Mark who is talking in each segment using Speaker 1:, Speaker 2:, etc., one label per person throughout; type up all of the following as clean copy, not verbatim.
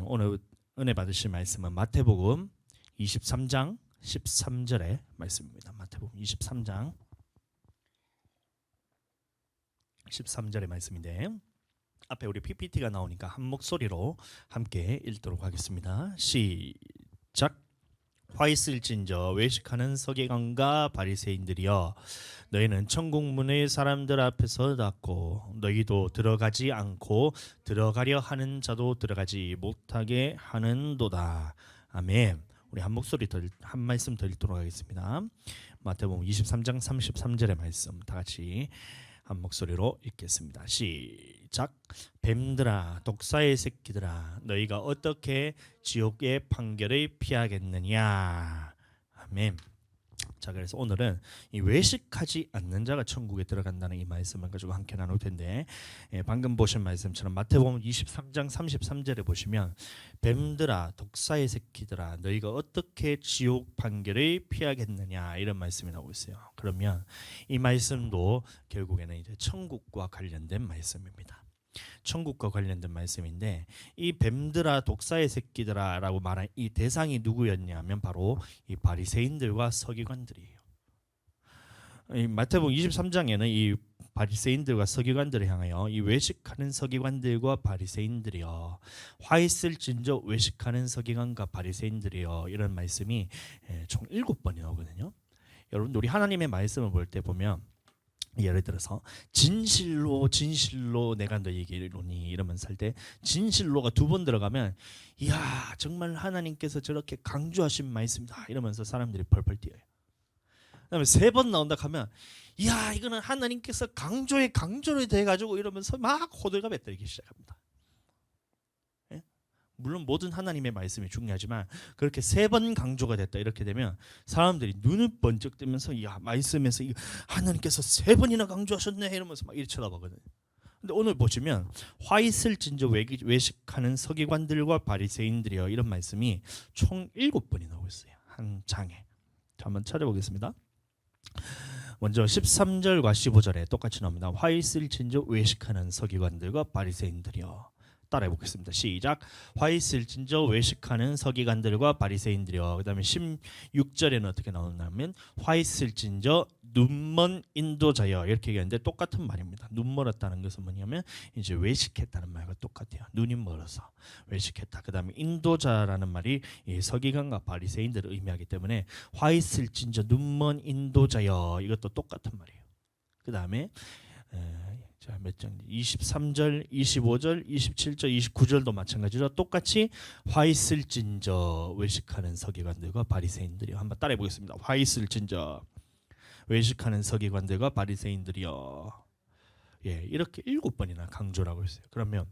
Speaker 1: 오늘 은혜 받으실 말씀은 마태복음 23장 13절의 말씀입니다. 마태복음 23장 13절의 말씀인데 앞에 우리 PPT가 나오니까 한 목소리로 함께 읽도록 하겠습니다. 시작. 화 있을진저 외식하는 서기관과 바리새인들이여, 너희는 천국 문의 사람들 앞에서 닫고 너희도 들어가지 않고 들어가려 하는 자도 들어가지 못하게 하는도다. 아멘. 우리 한 목소리 한 말씀 더 읽도록 하겠습니다. 마태복음 23장 33절의 말씀 다 같이 한 목소리로 읽겠습니다. 시작. 뱀들아, 독사의 새끼들아, 너희가 어떻게 지옥의 판결을 피하겠느냐. 아멘. 자, 그래서 오늘은 이 외식하지 않는 자가 천국에 들어간다는 이 말씀을 가지고 함께 나눌 텐데, 방금 보신 말씀처럼 마태복음 23장 33절에 보시면 뱀들아, 독사의 새끼들아, 너희가 어떻게 지옥 판결을 피하겠느냐 이런 말씀이 나오고 있어요. 그러면 이 말씀도 결국에는 이제 천국과 관련된 말씀입니다. 천국과 관련된 말씀인데, 이 뱀들아 독사의 새끼들아라고 말한 이 대상이 누구였냐면 바로 이 바리새인들과 서기관들이에요. 이 마태복음 23장에는 이 바리새인들과 서기관들을 향하여 이 외식하는 서기관들과 바리새인들이여, 화 있을진저 외식하는 서기관과 바리새인들이여, 이런 말씀이 총 7번이 나오거든요. 여러분, 우리 하나님의 말씀을 볼 때 보면 예를 들어서 진실로 진실로 내가 너에게 이르노니 이러면서 할 때 진실로가 2번 들어가면 이야 정말 하나님께서 저렇게 강조하신 말씀이다 이러면서 사람들이 펄펄 뛰어요. 그다음에 3번 나온다 하면 이야 이거는 하나님께서 강조를 돼가지고 이러면서 막 호들갑에 떨기 시작합니다. 물론 모든 하나님의 말씀이 중요하지만 그렇게 3번 강조가 됐다 이렇게 되면 사람들이 눈을 번쩍 뜨면서 야 말씀에서 하나님께서 3번이나 강조하셨네 이러면서 막 이렇게 쳐다보거든요. 근데 오늘 보시면 화 있을진저 외식하는 서기관들과 바리새인들이여, 이런 말씀이 총 7번이 나오고 있어요. 한 장에. 자, 한번 찾아보겠습니다. 먼저 13절과 15절에 똑같이 나옵니다. 화 있을진저 외식하는 서기관들과 바리새인들이여. 따라해 보겠습니다. 시작. 화 있을진저 외식하는 서기관들과 바리새인들이여. 그다음에 16절에는 어떻게 나오냐면 화 있을진저 눈먼 인도자여, 이렇게 얘기하는데 똑같은 말입니다. 눈 멀었다는 것은 뭐냐면 이제 외식했다는 말과 똑같아요. 눈이 멀어서 외식했다. 그다음에 인도자라는 말이 이 서기관과 바리새인들을 의미하기 때문에 화 있을진저 눈먼 인도자여, 이것도 똑같은 말이에요. 그다음에 자, 몇 장? 23절, 25절, 27절, 29절도 마찬가지로 똑같이 화 있을진저 외식하는 서기관들과 바리새인들이요. 한번 따라해 보겠습니다. 화 있을진저 외식하는 서기관들과 바리새인들이요. 예, 이렇게 7번이나 강조를 하고 있어요. 그러면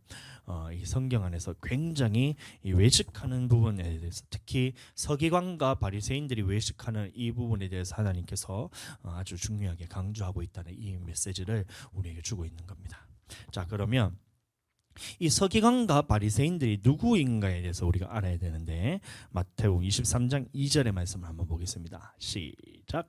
Speaker 1: 이 성경 안에서 굉장히 이 외식하는 부분에 대해서, 특히 서기관과 바리새인들이 외식하는 이 부분에 대해서 하나님께서 아주 중요하게 강조하고 있다는 이 메시지를 우리에게 주고 있는 겁니다. 자, 그러면 이 서기관과 바리새인들이 누구인가에 대해서 우리가 알아야 되는데, 마태복음 23장 2절의 말씀을 한번 보겠습니다. 시작.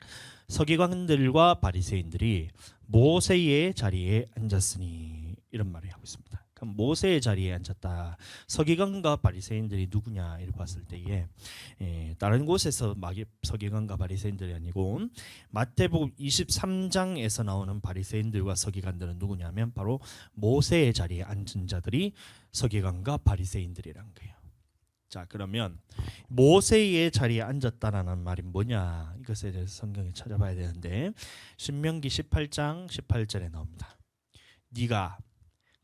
Speaker 1: 서기관들과 바리새인들이 모세의 자리에 앉았으니, 이런 말을 하고 있습니다. 그럼 모세의 자리에 앉았다. 서기관과 바리새인들이 누구냐 이렇게 봤을 때에 다른 곳에서 서기관과 바리새인들이 아니고 마태복음 23장에서 나오는 바리새인들과 서기관들은 누구냐면 바로 모세의 자리에 앉은 자들이 서기관과 바리새인들이란 거예요. 자, 그러면 모세의 자리에 앉았다라는 말이 뭐냐, 이것에 대해서 성경에 찾아봐야 되는데 신명기 18장 18절에 나옵니다. 네가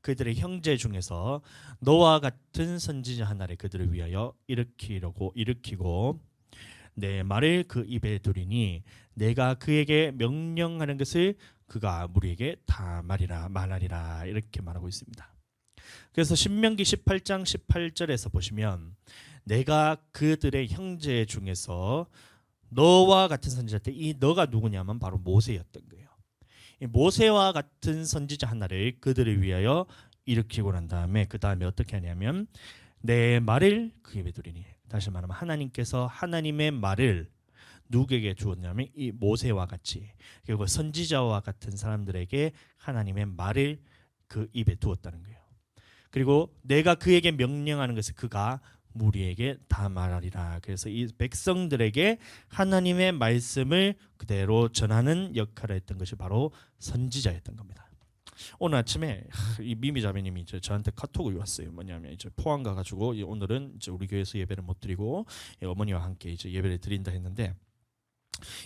Speaker 1: 그들의 형제 중에서 너와 같은 선지자 하나를 그들을 위하여 일으키고 내 말을 그 입에 두리니 내가 그에게 명령하는 것을 그가 무리에게 다 말하리라, 이렇게 말하고 있습니다. 그래서 신명기 18장 18절에서 보시면 내가 그들의 형제 중에서 너와 같은 선지자 때 이 너가 누구냐면 바로 모세였던 거예요. 이 모세와 같은 선지자 하나를 그들을 위하여 일으키고 난 다음에 그 다음에 어떻게 하냐면 내 말을 그 입에 두리니, 다시 말하면 하나님께서 하나님의 말을 누구에게 주었냐면 이 모세와 같이, 그리고 선지자와 같은 사람들에게 하나님의 말을 그 입에 두었다는 거예요. 그리고 내가 그에게 명령하는 것을 그가 무리에게 다 말하리라. 그래서 이 백성들에게 하나님의 말씀을 그대로 전하는 역할을 했던 것이 바로 선지자였던 겁니다. 오늘 아침에 이 미미 자매님이 저한테 카톡이 왔어요. 뭐냐면 이제 포항 가가지고 오늘은 이제 우리 교회에서 예배를 못 드리고 어머니와 함께 이제 예배를 드린다 했는데,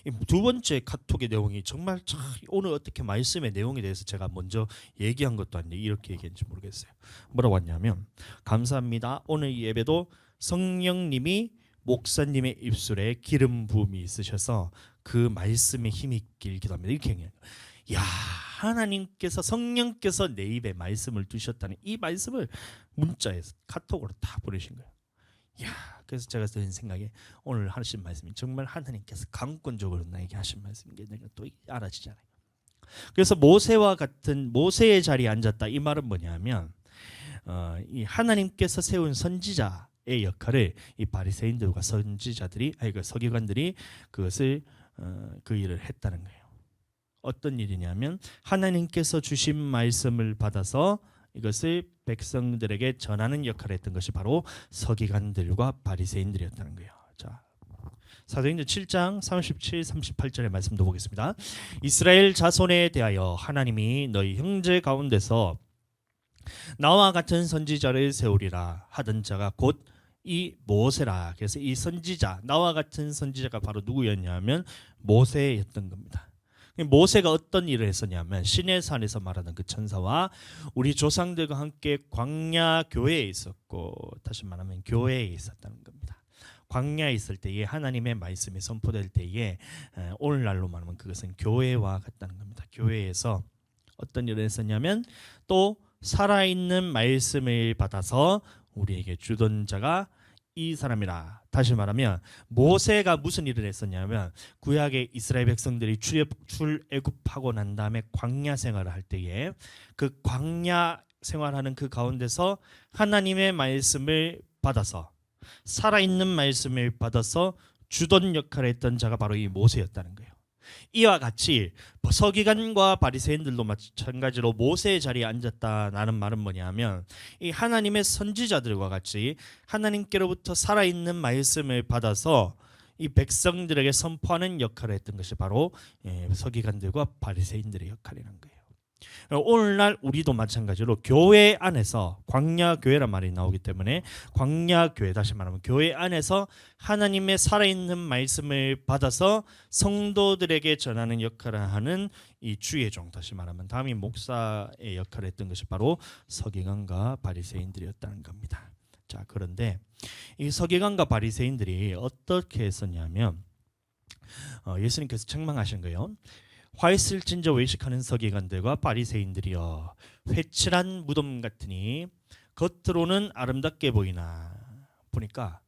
Speaker 1: 이 두 번째 카톡의 내용이 정말 참 오늘 어떻게 말씀의 내용에 대해서 제가 먼저 얘기한 것도 아닌데 이렇게 얘기했는지 모르겠어요. 뭐라고 왔냐면, 감사합니다. 오늘 이 예배도 성령님이 목사님의 입술에 기름 부음이 있으셔서 그 말씀에 힘이 있길 기도합니다. 이렇게 얘기해요. 야, 하나님께서 성령께서 내 입에 말씀을 두셨다는 이 말씀을 문자에서 카톡으로 다 보내신 거예요. 야, 그래서 제가 드는 생각에 오늘 하신 말씀이 정말 하나님께서 강권적으로 나에게 하신 말씀인 게 내가 또 알아지잖아요. 그래서 모세와 같은 모세의 자리에 앉았다, 이 말은 뭐냐면 이 하나님께서 세운 선지자의 역할을 이 바리새인들과 선지자들이 그 서기관들이 그것을 그 일을 했다는 거예요. 어떤 일이냐면 하나님께서 주신 말씀을 받아서 이것을 백성들에게 전하는 역할을 했던 것이 바로 서기관들과 바리새인들이었다는 거예요. 자, 사도행전 7장 37, 38절의 말씀도 보겠습니다. 이스라엘 자손에 대하여 하나님이 너희 형제 가운데서 나와 같은 선지자를 세우리라 하던 자가 곧 이 모세라. 그래서 이 선지자, 나와 같은 선지자가 바로 누구였냐면 모세였던 겁니다. 모세가 어떤 일을 했었냐면 시내 산에서 말하는 그 천사와 우리 조상들과 함께 광야 교회에 있었고, 다시 말하면 교회에 있었다는 겁니다. 광야에 있을 때에 하나님의 말씀이 선포될 때에 오늘날로 말하면 그것은 교회와 같다는 겁니다. 교회에서 어떤 일을 했었냐면 또 살아있는 말씀을 받아서 우리에게 주던 자가 이 사람이라. 다시 말하면 모세가 무슨 일을 했었냐면 구약의 이스라엘 백성들이 출애굽하고 난 다음에 광야 생활을 할 때에 그 광야 생활하는 그 가운데서 하나님의 말씀을 받아서 살아있는 말씀을 받아서 주던 역할을 했던 자가 바로 이 모세였다는 거예요. 이와 같이 서기관과 바리새인들도 마찬가지로 모세의 자리에 앉았다라는 말은 뭐냐면 이 하나님의 선지자들과 같이 하나님께로부터 살아있는 말씀을 받아서 이 백성들에게 선포하는 역할을 했던 것이 바로 서기관들과 바리새인들의 역할이라는 거예요. 오늘날 우리도 마찬가지로 교회 안에서 광야교회란 말이 나오기 때문에 광야교회, 다시 말하면 교회 안에서 하나님의 살아있는 말씀을 받아서 성도들에게 전하는 역할을 하는 이 주의 종, 다시 말하면 담임 목사의 역할을 했던 것이 바로 서기관과 바리새인들이었다는 겁니다. 자, 그런데 이 서기관과 바리새인들이 어떻게 했었냐면 예수님께서 책망하신 거예요. 화 있을진저 외식하는 서기관들과 바리새인들이여, 회칠한 무덤 같으니 겉으로는 아름답게 보이나. 보니까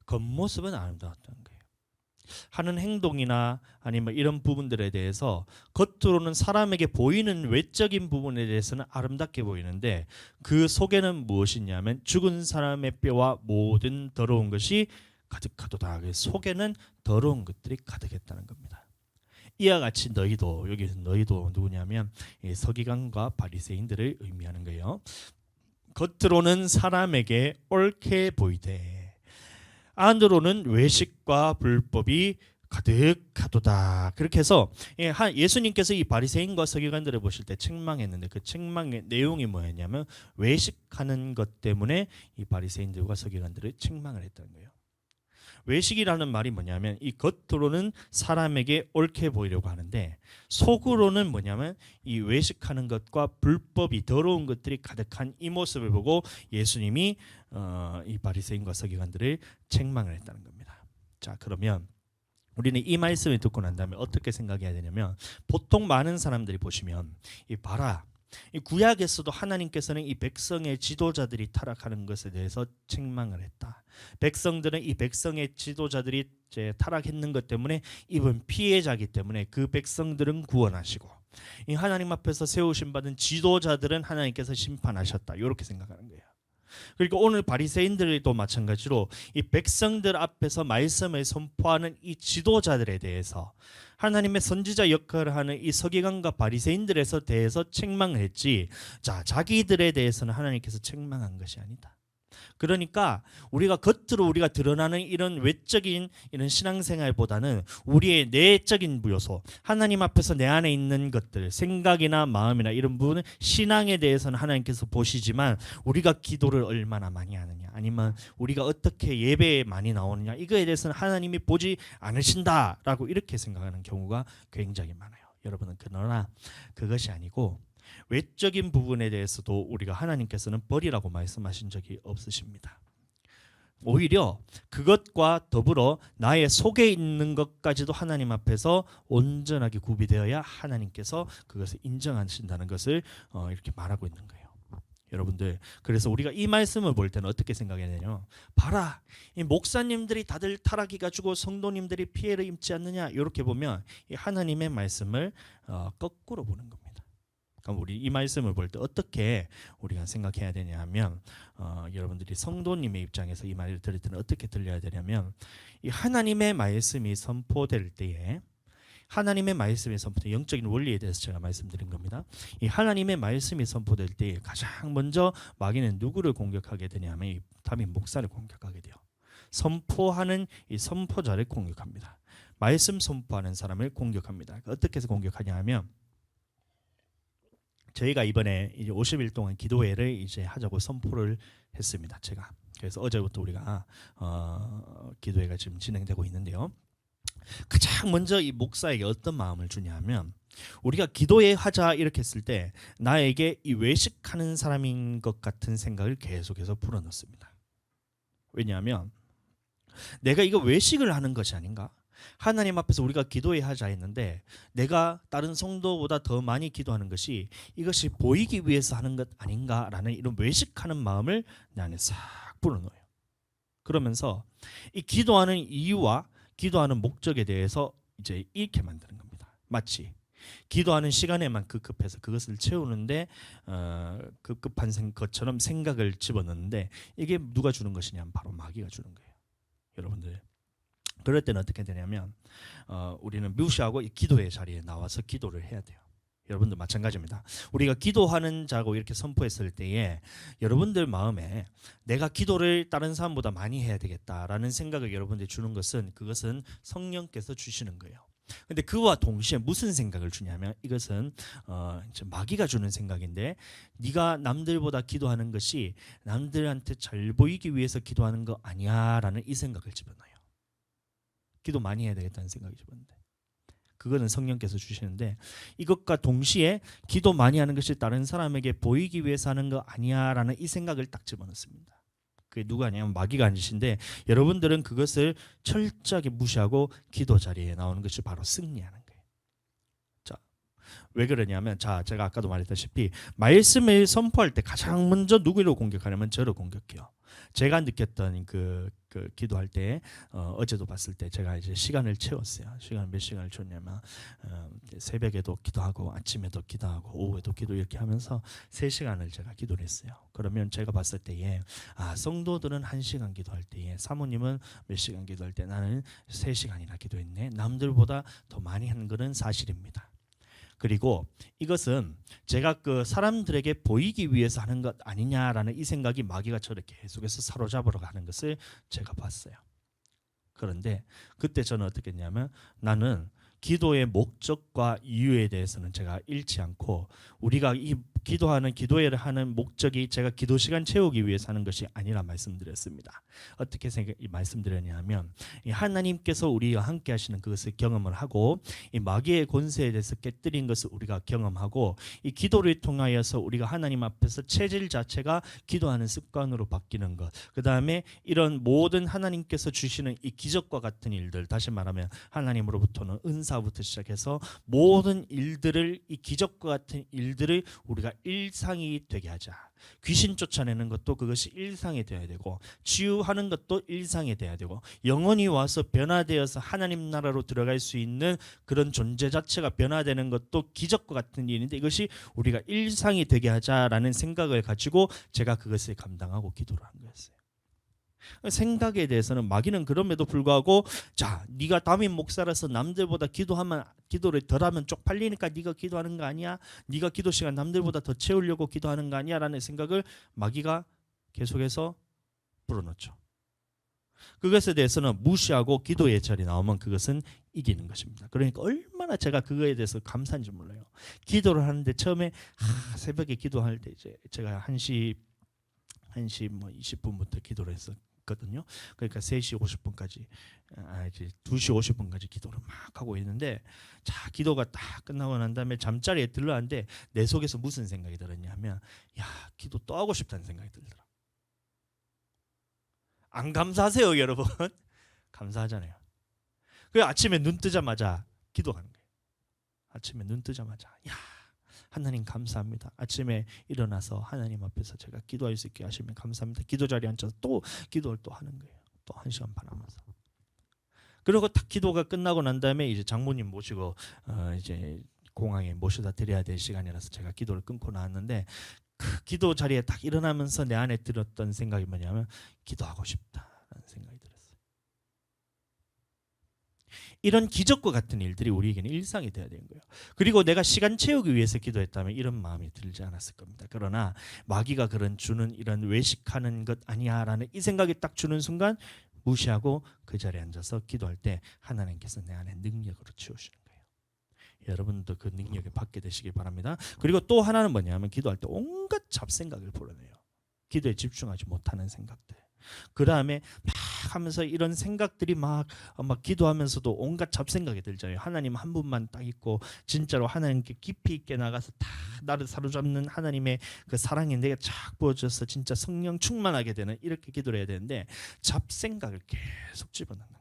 Speaker 1: 겉모습은 아름다웠다는 거예요. 하는 행동이나 아니면 이런 부분들에 대해서 겉으로는 사람에게 보이는 외적인 부분에 대해서는 아름답게 보이는데 그 속에는 무엇이냐면 죽은 사람의 뼈와 모든 더러운 것이 가득하도다. 속에는 더러운 것들이 가득했다는 겁니다. 이와 같이 너희도, 여기서 너희도 누구냐면 서기관과 바리새인들을 의미하는 거예요. 겉으로는 사람에게 옳게 보이되 안으로는 외식과 불법이 가득하도다. 그렇게 해서 예수님께서 이 바리새인과 서기관들을 보실 때 책망했는데 그 책망의 내용이 뭐였냐면 외식하는 것 때문에 이 바리새인들과 서기관들을 책망을 했다는 거예요. 외식이라는 말이 뭐냐면 이 겉으로는 사람에게 옳게 보이려고 하는데 속으로는 뭐냐면 이 외식하는 것과 불법이 더러운 것들이 가득한 이 모습을 보고 예수님이 이 바리새인과 서기관들을 책망을 했다는 겁니다. 자, 그러면 우리는 이 말씀을 듣고 난 다음에 어떻게 생각해야 되냐면 보통 많은 사람들이 보시면 이 봐라, 이 구약에서도 하나님께서는 이 백성의 지도자들이 타락하는 것에 대해서 책망을 했다. 백성들은 이 백성의 지도자들이 이제 타락했는 것 때문에 이번 피해자이기 때문에 그 백성들은 구원하시고 이 하나님 앞에서 세우심 받은 지도자들은 하나님께서 심판하셨다. 이렇게 생각하는 거예요. 그리고 오늘 바리새인들도 마찬가지로 이 백성들 앞에서 말씀을 선포하는 이 지도자들에 대해서 하나님의 선지자 역할을 하는 이 서기관과 바리새인들에 대해서 책망을 했지, 자 자기들에 대해서는 하나님께서 책망한 것이 아니다. 그러니까 우리가 겉으로 우리가 드러나는 이런 외적인 이런 신앙생활보다는 우리의 내적인 요소, 하나님 앞에서 내 안에 있는 것들, 생각이나 마음이나 이런 부분은 신앙에 대해서는 하나님께서 보시지만 우리가 기도를 얼마나 많이 하느냐, 아니면 우리가 어떻게 예배에 많이 나오느냐, 이거에 대해서는 하나님이 보지 않으신다라고 이렇게 생각하는 경우가 굉장히 많아요. 여러분은 그러나 그것이 아니고 외적인 부분에 대해서도 우리가 하나님께서는 버리라고 말씀하신 적이 없으십니다. 오히려 그것과 더불어 나의 속에 있는 것까지도 하나님 앞에서 온전하게 구비되어야 하나님께서 그것을 인정하신다는 것을 이렇게 말하고 있는 거예요. 여러분들, 그래서 우리가 이 말씀을 볼 때는 어떻게 생각해야 되냐면, 봐라, 이 목사님들이 다들 타락이 가지고 성도님들이 피해를 입지 않느냐, 이렇게 보면 이 하나님의 말씀을 거꾸로 보는 겁니다. 그럼 우리 이 말씀을 볼 때 어떻게 우리가 생각해야 되냐면, 여러분들이 성도님의 입장에서 이 말을 들을 때는 어떻게 들려야 되냐면, 이 하나님의 말씀이 선포될 때에, 하나님의 말씀이 선포될 영적인 원리에 대해서 제가 말씀드린 겁니다. 이 하나님의 말씀이 선포될 때 가장 먼저 마귀는 누구를 공격하게 되냐면 이 담임 목사를 공격하게 돼요. 선포하는 이 선포자를 공격합니다. 말씀 선포하는 사람을 공격합니다. 어떻게 해서 공격하냐 하면, 저희가 이번에 이제 50일 동안 기도회를 이제 하자고 선포를 했습니다. 제가. 그래서 어제부터 우리가 기도회가 지금 진행되고 있는데요. 가장 먼저 이 목사에게 어떤 마음을 주냐면, 우리가 기도회 하자 이렇게 했을 때 나에게 이 외식하는 사람인 것 같은 생각을 계속해서 불어넣습니다. 왜냐하면 내가 이거 외식을 하는 것이 아닌가? 하나님 앞에서 우리가 기도회 하자 했는데 내가 다른 성도보다 더 많이 기도하는 것이 이것이 보이기 위해서 하는 것 아닌가라는 이런 외식하는 마음을 내 안에 싹 불어넣어요. 그러면서 이 기도하는 이유와 기도하는 목적에 대해서 이제 잃게 만드는 겁니다. 마치 기도하는 시간에만 급급해서 그것을 채우는데 급급한 것처럼 생각을 집어넣는데, 이게 누가 주는 것이냐 하면 바로 마귀가 주는 거예요. 여러분들, 그럴 때는 어떻게 되냐면 우리는 무시하고 이 기도의 자리에 나와서 기도를 해야 돼요. 여러분들 마찬가지입니다. 우리가 기도하는 자고 이렇게 선포했을 때에 여러분들 마음에 내가 기도를 다른 사람보다 많이 해야 되겠다라는 생각을 여러분들이 주는 것은, 그것은 성령께서 주시는 거예요. 근데 그와 동시에 무슨 생각을 주냐면, 이것은 마귀가 주는 생각인데, 네가 남들보다 기도하는 것이 남들한테 잘 보이기 위해서 기도하는 거 아니야라는 이 생각을 집어넣어요. 기도 많이 해야 되겠다는 생각이 집었는데, 그거는 성령께서 주시는데, 이것과 동시에 기도 많이 하는 것이 다른 사람에게 보이기 위해서 하는 거 아니야라는 이 생각을 딱 집어넣습니다. 그게 누가 아니냐면 마귀가 아니신데, 여러분들은 그것을 철저하게 무시하고 기도 자리에 나오는 것이 바로 승리하는 거예요. 자, 왜 그러냐면, 자, 제가 아까도 말했다시피 말씀을 선포할 때 가장 먼저 누구를 공격하냐면 저를 공격해요. 제가 느꼈던 그 기도할 때 어제도 봤을 때 제가 이제 시간을 채웠어요. 시간 몇 시간을 줬냐면 새벽에도 기도하고 아침에도 기도하고 오후에도 기도 이렇게 하면서 3시간을 제가 기도를 했어요. 그러면 제가 봤을 때에 성도들은 1시간 기도할 때에, 사모님은 몇 시간 기도할 때 나는 3시간이나 기도했네. 남들보다 더 많이 하는 것은 사실입니다. 그리고 이것은 제가 그 사람들에게 보이기 위해서 하는 것 아니냐라는 이 생각이 마귀가 저를 계속해서 사로잡으러 가는 것을 제가 봤어요. 그런데 그때 저는 어떻게 했냐면, 나는 기도의 목적과 이유에 대해서는 제가 잃지 않고, 우리가 이 기도하는 기도회를 하는 목적이 제가 기도 시간 채우기 위해서 하는 것이 아니라 말씀드렸습니다. 어떻게 말씀드렸냐면, 하나님께서 우리와 함께 하시는 그것을 경험을 하고, 이 마귀의 권세에 대해서 깨뜨린 것을 우리가 경험하고, 이 기도를 통하여서 우리가 하나님 앞에서 체질 자체가 기도하는 습관으로 바뀌는 것, 그 다음에 이런 모든 하나님께서 주시는 이 기적과 같은 일들, 다시 말하면 하나님으로부터는 은사, 감사부터 시작해서 모든 일들을, 이 기적과 같은 일들을 우리가 일상이 되게 하자. 귀신 쫓아내는 것도 그것이 일상이 되어야 되고, 치유하는 것도 일상이 되어야 되고, 영혼이 와서 변화되어서 하나님 나라로 들어갈 수 있는 그런 존재 자체가 변화되는 것도 기적과 같은 일인데, 이것이 우리가 일상이 되게 하자라는 생각을 가지고 제가 그것을 감당하고 기도를 한 거였어요. 생각에 대해서는 마귀는 그럼에도 불구하고, 자, 네가 담임 목사라서 남들보다 기도를 덜하면 쪽팔리니까 네가 기도하는 거 아니야? 네가 기도 시간 남들보다 더 채우려고 기도하는 거 아니야? 라는 생각을 마귀가 계속해서 불어넣죠. 그것에 대해서는 무시하고 기도의 자리 나오면 그것은 이기는 것입니다. 그러니까 얼마나 제가 그거에 대해서 감사한지 몰라요. 기도를 하는데 처음에 새벽에 기도할 때 이제 제가 1시 뭐 20분부터 기도를 했었거든요. 그러니까 3시 50분까지 이제 2시 50분까지 기도를 막 하고 있는데, 자, 기도가 딱 끝나고 난 다음에 잠자리에 들어왔는데 내 속에서 무슨 생각이 들었냐 하면, 야, 기도 또 하고 싶다는 생각이 들더라. 안 감사하세요, 여러분? 감사하잖아요. 그 아침에 눈 뜨자마자 기도하는 거예요. 아침에 눈 뜨자마자, 야, 하나님 감사합니다. 아침에 일어나서 하나님 앞에서 제가 기도할 수 있게 하시면 감사합니다. 기도 자리에 앉아서 또 기도를 또 하는 거예요. 또 1시간 반 하면서. 그리고 딱 기도가 끝나고 난 다음에 이제 장모님 모시고 이제 공항에 모셔다 드려야 될 시간이라서 제가 기도를 끊고 나왔는데, 그 기도 자리에 딱 일어나면서 내 안에 들었던 생각이 뭐냐면, 기도하고 싶다라는 생각이 들었어요. 이런 기적과 같은 일들이 우리에게는 일상이 되어야 되는 거예요. 그리고 내가 시간 채우기 위해서 기도했다면 이런 마음이 들지 않았을 겁니다. 그러나 마귀가 주는 이런 외식하는 것 아니야라는 이 생각이 딱 주는 순간 무시하고 그 자리에 앉아서 기도할 때 하나님께서 내 안에 능력으로 채우시는 거예요. 여러분도 그 능력을 받게 되시길 바랍니다. 그리고 또 하나는 뭐냐면, 기도할 때 온갖 잡생각을 불어내요. 기도에 집중하지 못하는 생각들. 그 다음에 막 하면서 이런 생각들이 막 기도하면서도 온갖 잡생각이 들잖아요. 하나님 한 분만 딱 있고, 진짜로 하나님께 깊이 있게 나가서 다 나를 사로잡는 하나님의 그 사랑이 내게 쫙 부어져서 진짜 성령 충만하게 되는, 이렇게 기도를 해야 되는데 잡생각을 계속 집어넣는 거예요.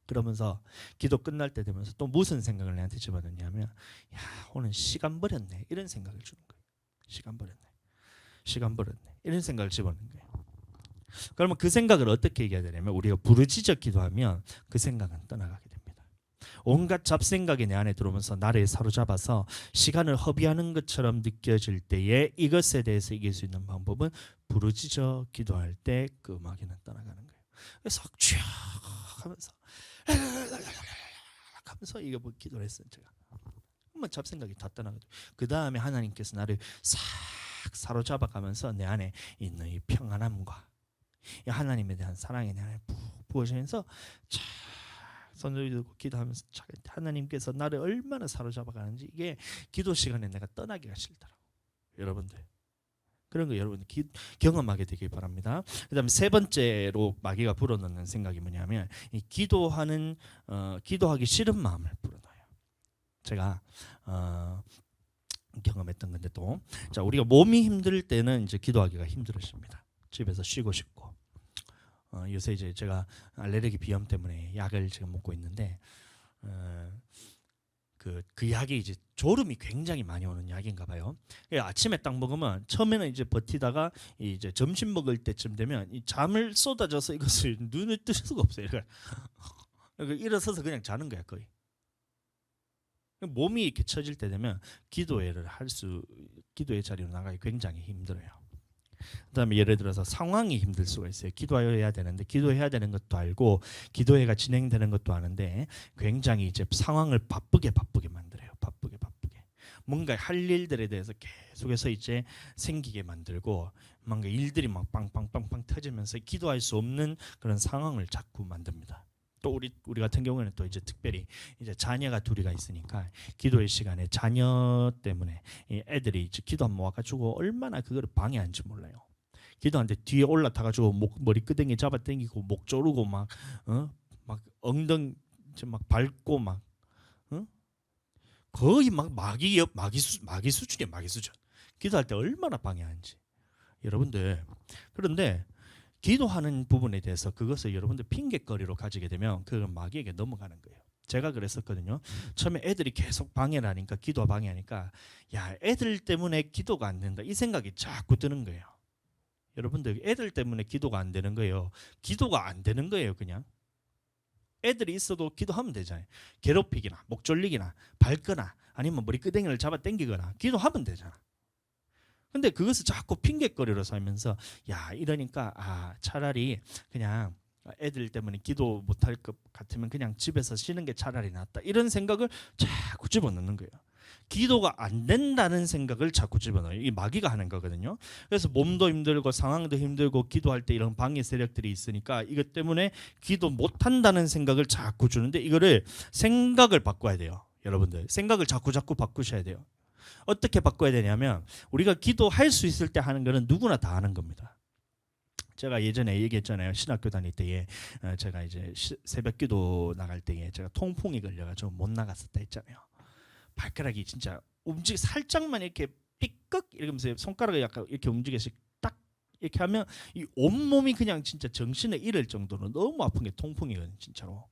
Speaker 1: 그러면서 기도 끝날 때 되면서 또 무슨 생각을 내한테 집어넣냐면, 야, 오늘 시간 버렸네, 이런 생각을 주는 거예요. 시간 버렸네 이런 생각을 집어넣는 거예요. 그러면 그 생각을 어떻게 얘기해야 되냐면, 우리가 부르짖어 기도하면 그 생각은 떠나가게 됩니다. 온갖 잡생각이 내 안에 들어오면서 나를 사로잡아서 시간을 허비하는 것처럼 느껴질 때에 이것에 대해서 이길 수 있는 방법은 부르짖어 기도할 때 그 마귀는 떠나가는 거예요. 그래서 쭉 하면서 이거 뭐 기도를 했어요. 제가 한번 잡생각이 다 떠나거든요. 그 다음에 하나님께서 나를 싹 사로잡아가면서 내 안에 있는 이 평안함과 하나님에 대한 사랑이 내 안에 푹 부어지면서 쫙 손을 들고 기도하면서 하나님께서 나를 얼마나 사로잡아가는지, 이게 기도 시간에 내가 떠나기가 싫더라고. 여러분들 그런 거 여러분 경험하게 되길 바랍니다. 그다음에 세 번째로 마귀가 불어넣는 생각이 뭐냐면, 이 기도하기 싫은 마음을 불어넣어요. 제가 경험했던 건데, 또 자, 우리가 몸이 힘들 때는 이제 기도하기가 힘들어집니다. 집에서 쉬고 싶고, 요새 이제 제가 알레르기 비염 때문에 약을 지금 먹고 있는데, 그 약이 이제 졸음이 굉장히 많이 오는 약인가 봐요. 아침에 딱 먹으면 처음에는 이제 버티다가 이제 점심 먹을 때쯤 되면 이 잠을 쏟아져서 이것을 눈을 뜰 수가 없어요. 그러니까 일어서서 그냥 자는 거야, 거의. 몸이 이렇게 처질 때 되면 기도의 자리로 나가기 굉장히 힘들어요. 그다음에 예를 들어서 상황이 힘들 수가 있어요. 기도해야 되는데, 기도해야 되는 것도 알고 기도회가 진행되는 것도 아는데, 굉장히 이제 상황을 바쁘게 만들어요. 바쁘게 뭔가 할 일들에 대해서 계속해서 이제 생기게 만들고, 뭔가 일들이 막 빵빵빵빵 터지면서 기도할 수 없는 그런 상황을 자꾸 만듭니다. 또 우리 같은 경우에는 또 이제 특별히 이제 자녀가 둘이가 있으니까, 기도의 시간에 자녀 때문에 이 애들이 이제 기도 한번 와가지고 얼마나 그거를 방해하는지 몰라요. 기도하는데 뒤에 올라타가지고 머리끄댕이 잡아당기고 목 조르고 막 엉덩이 막 밟고 막 거의 막 마귀 수준이에요. 마귀 수준. 기도할 때 얼마나 방해하는지 여러분들. 그런데 기도하는 부분에 대해서 그것을 여러분들 핑계거리로 가지게 되면 그건 마귀에게 넘어가는 거예요. 제가 그랬었거든요. 처음에 애들이 계속 방해를 하니까 기도가 방해하니까 야 애들 때문에 기도가 안 된다 이 생각이 자꾸 드는 거예요. 여러분들 애들 때문에 기도가 안 되는 거예요. 기도가 안 되는 거예요. 그냥 애들이 있어도 기도하면 되잖아요. 괴롭히기나 목 졸리기나 밟거나 아니면 머리끄댕이를 잡아 당기거나 기도하면 되잖아. 근데 그것을 자꾸 핑계거리로 살면서 야 이러니까 차라리 그냥 애들 때문에 기도 못할 것 같으면 그냥 집에서 쉬는 게 차라리 낫다 이런 생각을 자꾸 집어넣는 거예요. 기도가 안 된다는 생각을 자꾸 집어넣어요. 이 마귀가 하는 거거든요. 그래서 몸도 힘들고 상황도 힘들고 기도할 때 이런 방해 세력들이 있으니까 이것 때문에 기도 못한다는 생각을 자꾸 주는데 이거를 생각을 바꿔야 돼요. 여러분들 생각을 자꾸 바꾸셔야 돼요. 어떻게 바꿔야 되냐면 우리가 기도할 수 있을 때 하는 거는 누구나 다 하는 겁니다. 제가 예전에 얘기했잖아요. 신학교 다닐 때에 제가 이제 새벽 기도 나갈 때에 제가 통풍이 걸려가지고 못 나갔었다 했잖아요. 발가락이 진짜 살짝만 이렇게 삐끗 이러면서 손가락을 약간 이렇게 움직여서 딱 이렇게 하면 이 온몸이 그냥 진짜 정신을 잃을 정도로 너무 아픈 게 통풍이거든요. 진짜로.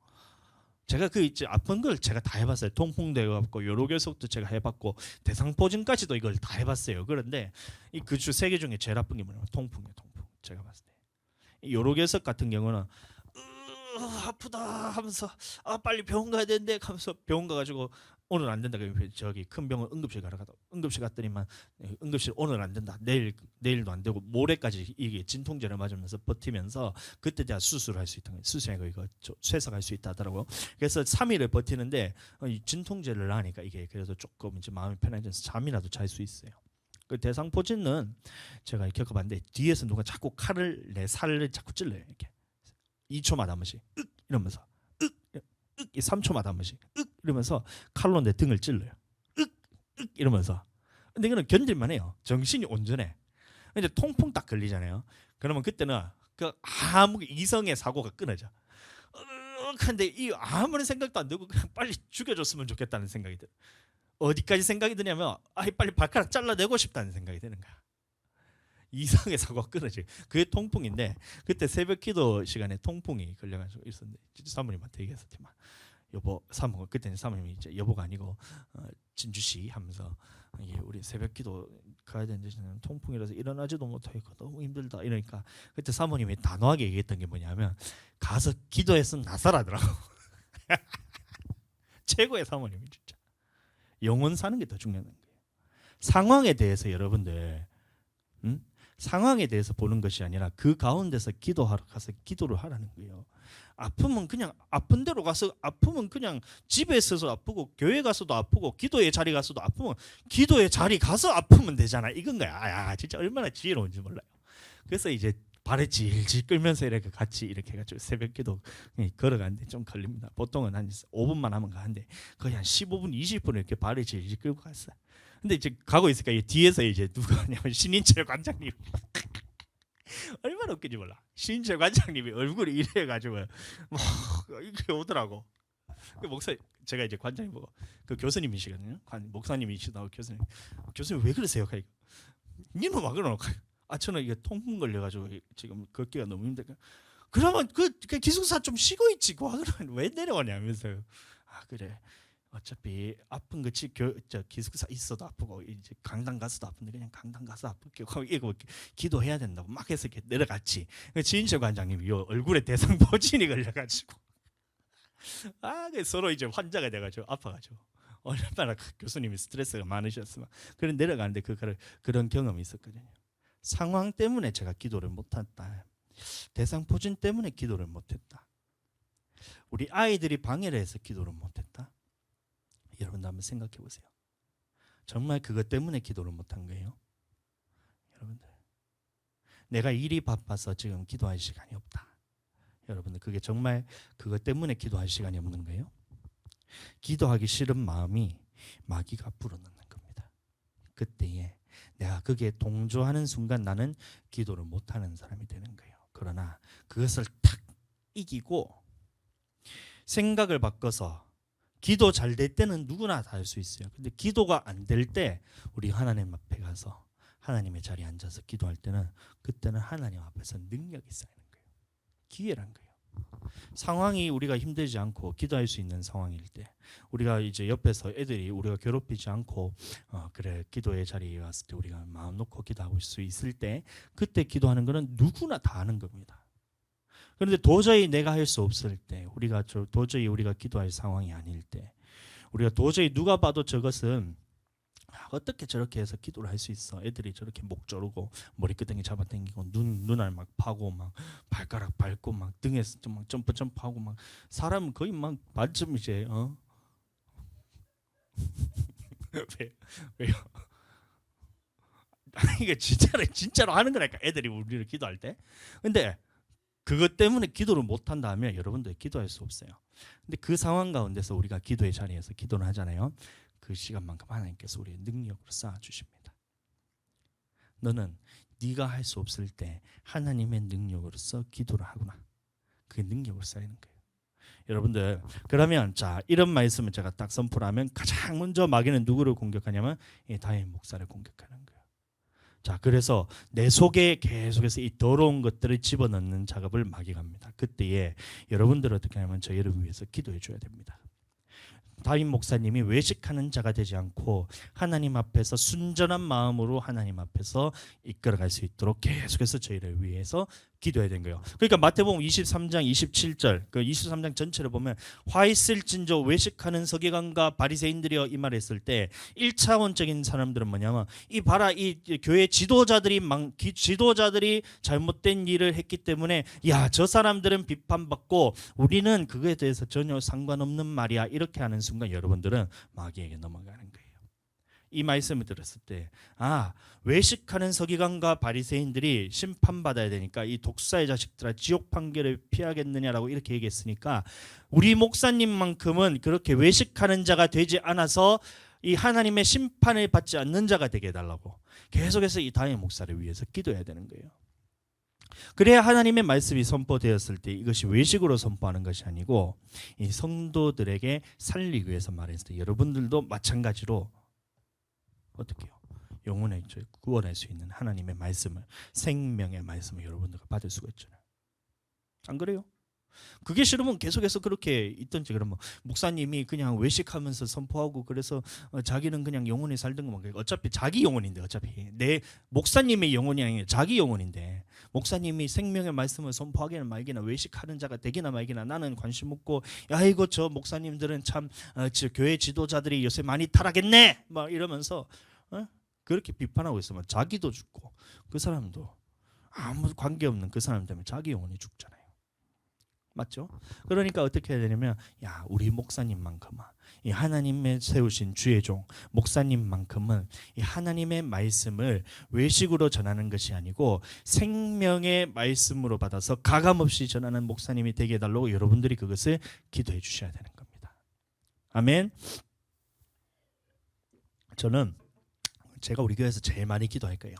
Speaker 1: 제가 그 이제 아픈 걸 제가 다 해봤어요. 통풍도 해봤고 요로결석도 제가 해봤고 대상포진까지도 이걸 다 해봤어요. 그런데 이 그 주 세 개 중에 제일 아픈 게 뭐냐면 통풍이에요. 통풍. 제가 봤을 때 요로결석 같은 경우는 아프다 하면서 빨리 병원 가야 되는데 하면서 병원 가가지고 오늘 안 된다. 저기 큰 병원 응급실 가러 가다 응급실 갔더니만 응급실 오늘 안 된다. 내일도 안 되고 모레까지 이게 진통제를 맞으면서 버티면서 그때 대한 수술을 할 수 있다는 거예요. 수술하고 이거 쇠석할 수 있다 하더라고요. 그래서 3일을 버티는데 이 진통제를 하니까 이게 그래서 조금 이제 마음이 편해져서 잠이라도 잘 수 있어요. 그 대상포진은 제가 겪어봤는데 뒤에서 누가 자꾸 칼을 내 살을 자꾸 찔러요. 이렇게 2초마다 한 번씩 이러면서 3초마다 한 번씩 이러면서 칼로 내 등을 찔러요. 이러면서. 근데 이거는 견딜만 해요. 정신이 온전해. 이제 통풍 딱 걸리잖아요. 그러면 그때는 그 아무 이성의 사고가 끊어져. 근데 이 아무런 생각도 안 들고 그냥 빨리 죽여줬으면 좋겠다는 생각이 들어. 어디까지 생각이 드냐면 빨리 발가락 잘라내고 싶다는 생각이 드는 거야. 이상의 사고가 끊어져요. 그게 통풍인데 그때 새벽 기도 시간에 통풍이 걸려가지고 있었는데 사모님한테 얘기했었지만 여보 사모 그때는 사모님이 이제 여보가 아니고 진주씨 하면서 이게 우리 새벽 기도 가야 되는데 저는 통풍이라서 일어나지도 못하고 너무 힘들다 이러니까 그때 사모님이 단호하게 얘기했던 게 뭐냐면 가서 기도했으면 나서라더라고. 최고의 사모님이 진짜 영혼 사는 게 더 중요한 거예요. 상황에 대해서 여러분들 상황에 대해서 보는 것이 아니라 그 가운데서 기도하러 가서 기도를 하라는 거예요. 아프면 그냥 아픈 대로 가서 아프면 그냥 집에 있어서 아프고 교회 가서도 아프고 기도의 자리 가서도 아프면 기도의 자리 가서 아프면 되잖아. 이건 거야. 진짜 얼마나 지혜로운지 몰라요. 그래서 이제 발에 질질 끌면서 이렇게 같이 이렇게 해가지고 새벽기도 걸어가는데 좀 걸립니다. 보통은 한 5분만 하면 가는데 거의 한 15분, 20분 이렇게 발에 질질 끌고 갔어요. 근데 이제 가고 있으니까 뒤에서 이제 누가 하냐면 신인철 관장님 얼마나 웃긴지 몰라. 신인철 관장님이 얼굴이 이래가지고 이렇게 오더라고. 그 목사 제가 이제 관장님 보고 그 교수님이시거든요. 목사님이시다고 교수님 왜 그러세요? 니는 막 그러노? 저는 이게 통풍 걸려가지고 지금 걷기가 너무 힘들어. 그러면 그 기숙사 좀 쉬고 있지. 그러면 왜 내려오냐면서요. 그래. 어차피 아픈 거지 기숙사 있어도 아프고 이제 강당 가서도 아픈데 그냥 강당 가서 아프게 이거 기도해야 된다고 막 해서 이렇게 내려갔지. 지인철 관장님이 요 얼굴에 대상포진이 걸려가지고 서로 이제 환자가 돼가지고 아파가지고 얼마나 교수님이 스트레스가 많으셨으면 그런 내려가는데 그런 경험이 있었거든요. 상황 때문에 제가 기도를 못했다. 대상포진 때문에 기도를 못했다. 우리 아이들이 방해를 해서 기도를 못했다. 여러분도 한번 생각해 보세요. 정말 그것 때문에 기도를 못한 거예요? 여러분들 내가 일이 바빠서 지금 기도할 시간이 없다. 여러분들 그게 정말 그것 때문에 기도할 시간이 없는 거예요? 기도하기 싫은 마음이 마귀가 불어넣는 겁니다. 그때에 내가 그게 동조하는 순간 나는 기도를 못하는 사람이 되는 거예요. 그러나 그것을 탁 이기고 생각을 바꿔서 기도 잘 될 때는 누구나 다 할 수 있어요. 근데 기도가 안 될 때 우리 하나님 앞에 가서 하나님의 자리에 앉아서 기도할 때는 그때는 하나님 앞에서 능력이 쌓이는 거예요. 기회란 거예요. 상황이 우리가 힘들지 않고 기도할 수 있는 상황일 때, 우리가 이제 옆에서 애들이 우리가 괴롭히지 않고 그래 기도의 자리에 왔을 때 우리가 마음 놓고 기도할 수 있을 때, 그때 기도하는 것은 누구나 다 하는 겁니다. 그런데 도저히 내가 할 수 없을 때, 도저히 우리가 기도할 상황이 아닐 때, 우리가 도저히 누가 봐도 저것은 어떻게 저렇게 해서 기도를 할 수 있어? 애들이 저렇게 목 조르고 머리끄댕이 잡아당기고 눈알 막 파고 막 발가락 밟고 막 등에서 막 점프하고 막 사람은 거의 막 반쯤 이제 왜요? 이게 진짜로 하는 거라니까, 애들이 우리를 기도할 때. 근데 그것 때문에 기도를 못 한다 하면 여러분들 기도할 수 없어요. 근데 그 상황 가운데서 우리가 기도의 자리에서 기도를 하잖아요. 그 시간만큼 하나님께서 우리의 능력으로 쌓아 주십니다. 너는 네가 할 수 없을 때 하나님의 능력으로서 기도를 하구나. 그게 능력으로 쌓이는 거예요. 여러분들, 그러면 자, 이런 말씀을 제가 딱 선포를 하면 가장 먼저 마귀는 누구를 공격하냐면 다윗 목사를 공격하는 거예요. 자, 그래서 내 속에 계속해서 이 더러운 것들을 집어넣는 작업을 마귀가 합니다. 그때에 여러분들 어떻게 하면 저희를 위해서 기도해 줘야 됩니다. 다윗 목사님이 외식하는 자가 되지 않고 하나님 앞에서 순전한 마음으로 하나님 앞에서 이끌어갈 수 있도록 계속해서 저희를 위해서 기도해야 된 거예요. 그러니까 마태복음 23장 27절, 그 23장 전체를 보면 화 있을진저 외식하는 서기관과 바리새인들이여 이 말했을 때 1차원적인 사람들은 뭐냐면 이 봐라, 이 교회 지도자들이 잘못된 일을 했기 때문에 야, 저 사람들은 비판받고 우리는 그거에 대해서 전혀 상관없는 말이야, 이렇게 하는 순간 여러분들은 마귀에게 넘어가는 거예요. 이 말씀을 들었을 때 외식하는 서기관과 바리새인들이 심판받아야 되니까 이 독사의 자식들아 지옥 판결을 피하겠느냐라고 이렇게 얘기했으니까 우리 목사님만큼은 그렇게 외식하는 자가 되지 않아서 이 하나님의 심판을 받지 않는 자가 되게 해달라고 계속해서 이 다윗 목사를 위해서 기도해야 되는 거예요. 그래야 하나님의 말씀이 선포되었을 때 이것이 외식으로 선포하는 것이 아니고 이 성도들에게 살리기 위해서 말했을 때 여러분들도 마찬가지로 어떻게 해요? 영혼의 구원할 수 있는 하나님의 말씀을, 생명의 말씀을 여러분들과 받을 수가 있잖아요. 안 그래요? 그게 싫으면 계속해서 그렇게 있든지, 그러면 목사님이 그냥 외식하면서 선포하고 그래서 자기는 그냥 영혼이 살던 것만, 어차피 자기 영혼인데, 어차피 내 목사님의 영혼이 아니라 자기 영혼인데 목사님이 생명의 말씀을 선포하기나 말기나 외식하는 자가 되기나 말기나 나는 관심 없고, 야 이거 저 목사님들은 참 교회 지도자들이 요새 많이 타락했네 막 이러면서 그렇게 비판하고 있으면 자기도 죽고 그 사람도 아무 관계없는 그 사람 때문에 자기 영혼이 죽잖아요. 맞죠? 그러니까 어떻게 해야 되냐면 우리 목사님만큼은 이 하나님의 세우신 주의 종 목사님만큼은 이 하나님의 말씀을 외식으로 전하는 것이 아니고 생명의 말씀으로 받아서 가감없이 전하는 목사님이 되게 해달라고 여러분들이 그것을 기도해 주셔야 되는 겁니다. 아멘. 저는 제가 우리 교회에서 제일 많이 기도할 거예요.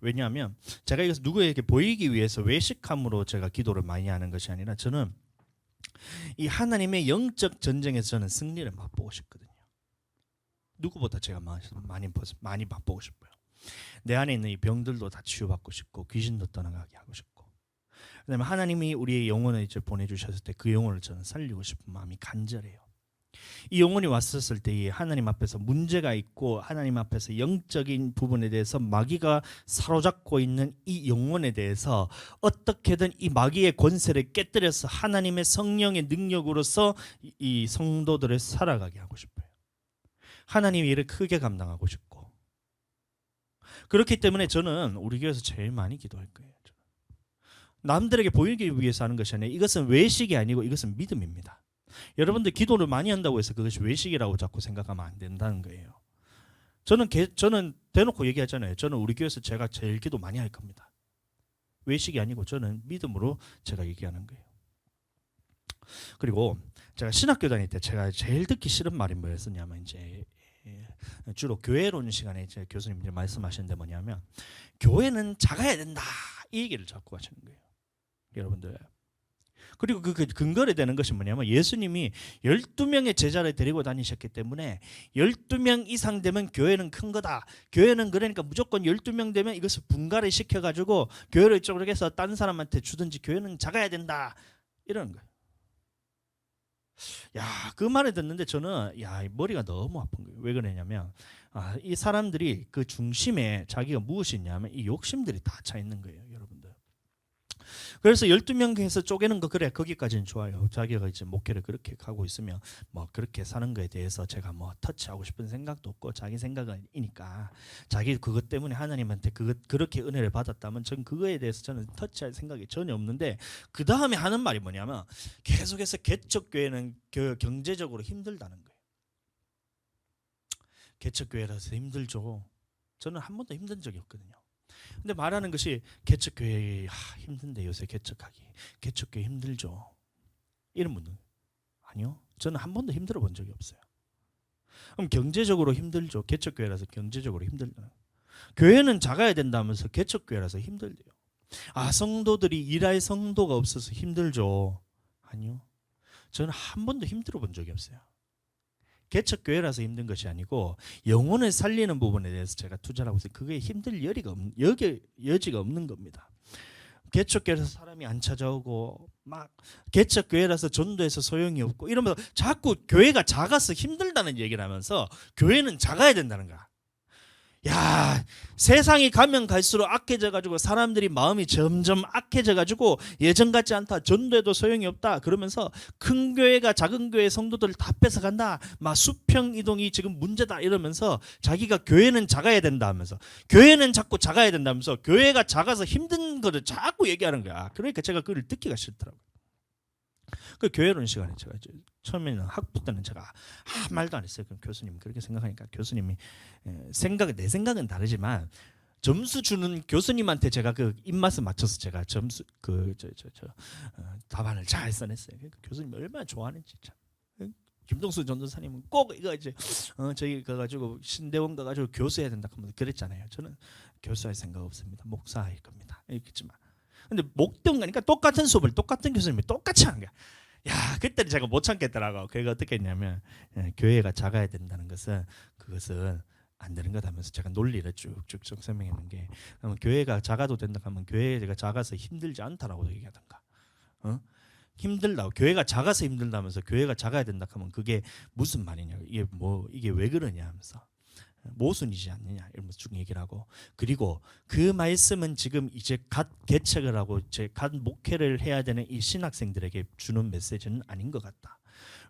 Speaker 1: 왜냐하면 제가 이것을 누구에게 보이기 위해서 외식함으로 제가 기도를 많이 하는 것이 아니라 저는 이 하나님의 영적 전쟁에서 저는 승리를 맛보고 싶거든요. 누구보다 제가 많이 맛보고 싶어요. 내 안에 있는 이 병들도 다 치유받고 싶고 귀신도 떠나가게 하고 싶고, 그다음에 하나님이 우리의 영혼을 이제 보내주셨을 때 그 영혼을 저는 살리고 싶은 마음이 간절해요. 이 영혼이 왔었을 때 하나님 앞에서 문제가 있고 하나님 앞에서 영적인 부분에 대해서 마귀가 사로잡고 있는 이 영혼에 대해서 어떻게든 이 마귀의 권세를 깨뜨려서 하나님의 성령의 능력으로서 이 성도들을 살아가게 하고 싶어요. 하나님의 일을 크게 감당하고 싶고, 그렇기 때문에 저는 우리 교회에서 제일 많이 기도할 거예요. 남들에게 보이기 위해서 하는 것이 아니라 이것은 외식이 아니고 이것은 믿음입니다. 여러분들 기도를 많이 한다고 해서 그것이 외식이라고 자꾸 생각하면 안 된다는 거예요. 저는 대놓고 얘기하잖아요. 저는 우리 교회에서 제가 제일 기도 많이 할 겁니다. 외식이 아니고 저는 믿음으로 제가 얘기하는 거예요. 그리고 제가 신학교 다닐 때 제가 제일 듣기 싫은 말이 뭐였었냐면 이제 주로 교회론 시간에 이제 교수님들이 말씀하시는데 뭐냐면 교회는 작아야 된다 이 얘기를 자꾸 하시는 거예요. 여러분들. 그리고 그 근거를 대는 것이 뭐냐면 예수님이 12명의 제자를 데리고 다니셨기 때문에 12명 이상 되면 교회는 큰 거다. 교회는 그러니까 무조건 12명 되면 이것을 분가를 시켜가지고 교회를 이쪽으로 해서 다른 사람한테 주든지 교회는 작아야 된다. 이러는 거예요. 야, 그 말을 듣는데 저는 머리가 너무 아픈 거예요. 왜 그러냐면 이 사람들이 그 중심에 자기가 무엇이 있냐면 이 욕심들이 다 차 있는 거예요, 여러분들. 그래서 12명 교회에서 쪼개는 거 그래 거기까지는 좋아요. 자기가 이제 목회를 그렇게 하고 있으면 뭐 그렇게 사는 거에 대해서 제가 뭐 터치하고 싶은 생각도 없고 자기 생각이니까 자기 그것 때문에 하나님한테 그렇게 은혜를 받았다면 전 그거에 대해서 저는 터치할 생각이 전혀 없는데 그 다음에 하는 말이 뭐냐면 계속해서 개척교회는 경제적으로 힘들다는 거예요. 개척교회라서 힘들죠. 저는 한 번도 힘든 적이 없거든요. 근데 말하는 것이 개척교회 힘든데 요새 개척하기 개척교회 힘들죠. 이런 분들 아니요. 저는 한 번도 힘들어 본 적이 없어요. 그럼 경제적으로 힘들죠. 개척교회라서 경제적으로 힘들다. 교회는 작아야 된다면서 개척교회라서 힘들대요. 성도들이 일할 성도가 없어서 힘들죠. 아니요. 저는 한 번도 힘들어 본 적이 없어요. 개척교회라서 힘든 것이 아니고 영혼을 살리는 부분에 대해서 제가 투자를 하고 있어요. 그게 힘들 여지가 없는 겁니다. 개척교회라서 사람이 안 찾아오고 막 개척교회라서 전도해서 소용이 없고 이러면서 자꾸 교회가 작아서 힘들다는 얘기를 하면서 교회는 작아야 된다는 거야. 야, 세상이 가면 갈수록 악해져 가지고 사람들이 마음이 점점 악해져 가지고 예전 같지 않다. 전도해도 소용이 없다. 그러면서 큰 교회가 작은 교회 성도들을 다 뺏어간다. 막 수평 이동이 지금 문제다 이러면서 자기가 교회는 작아야 된다 하면서 교회는 자꾸 작아야 된다면서 교회가 작아서 힘든 거를 자꾸 얘기하는 거야. 그러니까 제가 그걸 듣기가 싫더라고요. 그 교회론 시간에 제가 처음에는 학부 때는 제가 말도 안 했어요. 그럼 교수님 그렇게 생각하니까 교수님이 내 생각은 다르지만 점수 주는 교수님한테 제가 그 입맛을 맞춰서 제가 점수 답안을 잘 써냈어요. 그러니까 교수님 얼마나 좋아하는지 참. 김동수 전도사님은 꼭 이거 이제 저희 가가지고 신대원 가가지고 교수해야 된다 하면서 그랬잖아요. 저는 교수할 생각 없습니다. 목사할 겁니다. 이렇겠지만. 근데 목동 가니까 똑같은 수업을 똑같은 교수님이 똑같이 하는 거야. 야, 그때는 제가 못 참겠더라고. 그게 어떻게 했냐면 교회가 작아야 된다는 것은 그것은 안 되는 거다면서 제가 논리를 쭉쭉쭉 설명했는 게 교회가 작아도 된다 하면 교회가 작아서 힘들지 않다라고 얘기하던가. 힘들다고 교회가 작아서 힘들다면서 교회가 작아야 된다 하면 그게 무슨 말이냐. 이게 왜 그러냐 하면서 모순이지 않느냐 이러면서 쭉 얘기를 하고 그리고 그 말씀은 지금 이제 갓 개척을 하고 이제 갓 목회를 해야 되는 이 신학생들에게 주는 메시지는 아닌 것 같다.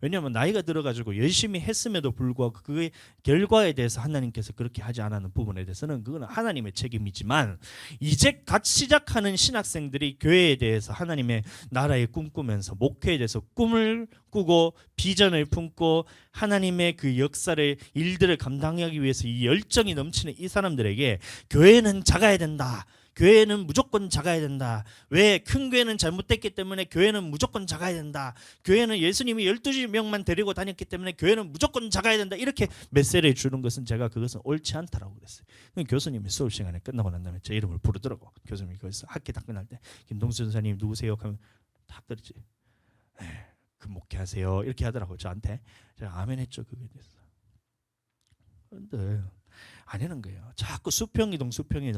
Speaker 1: 왜냐하면 나이가 들어가지고 열심히 했음에도 불구하고 그의 결과에 대해서 하나님께서 그렇게 하지 않는 부분에 대해서는 그건 하나님의 책임이지만 이제 갓 시작하는 신학생들이 교회에 대해서 하나님의 나라에 꿈꾸면서 목회에 대해서 꿈을 꾸고 비전을 품고 하나님의 그 역사를 일들을 감당하기 위해서 이 열정이 넘치는 이 사람들에게 교회는 작아야 된다. 교회는 무조건 작아야 된다. 왜? 큰 교회는 잘못됐기 때문에 교회는 무조건 작아야 된다. 교회는 예수님이 12명만 데리고 다녔기 때문에 교회는 무조건 작아야 된다. 이렇게 메시지를 주는 것은 제가 그것은 옳지 않다라고 그랬어요. 교수님이 수업 시간에 끝나고 난 다음에 제 이름을 부르더라고. 교수님이 거기서 학기 다 끝날 때 김동수 전사님 누구세요? 하면 탁 들었지. 그 목회하세요. 이렇게 하더라고요. 저한테. 제가 아멘 했죠. 그거에 대해서. 그런데 안 하는 거예요. 자꾸 수평이동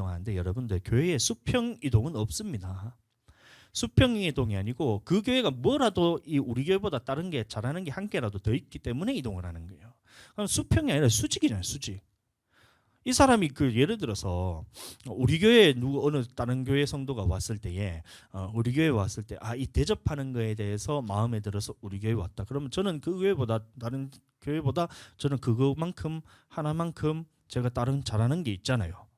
Speaker 1: 하는데 여러분들 교회에 수평이동은 없습니다. 수평이동이 아니고 그 교회가 뭐라도 이 우리 교회보다 다른 게 잘하는 게 한 개라도 더 있기 때문에 이동을 하는 거예요. 그럼 수평이 아니라 수직이잖아요. 수직. 이 사람이 그 예를 들어서 우리 교회에 어느 다른 교회 성도가 왔을 때에 우리 교회에 왔을 때 이 대접하는 거에 대해서 마음에 들어서 우리 교회에 왔다. 그러면 저는 그 교회보다 다른 교회보다 저는 그것만큼 하나만큼 제가 다른 잘하는 게 있잖아요.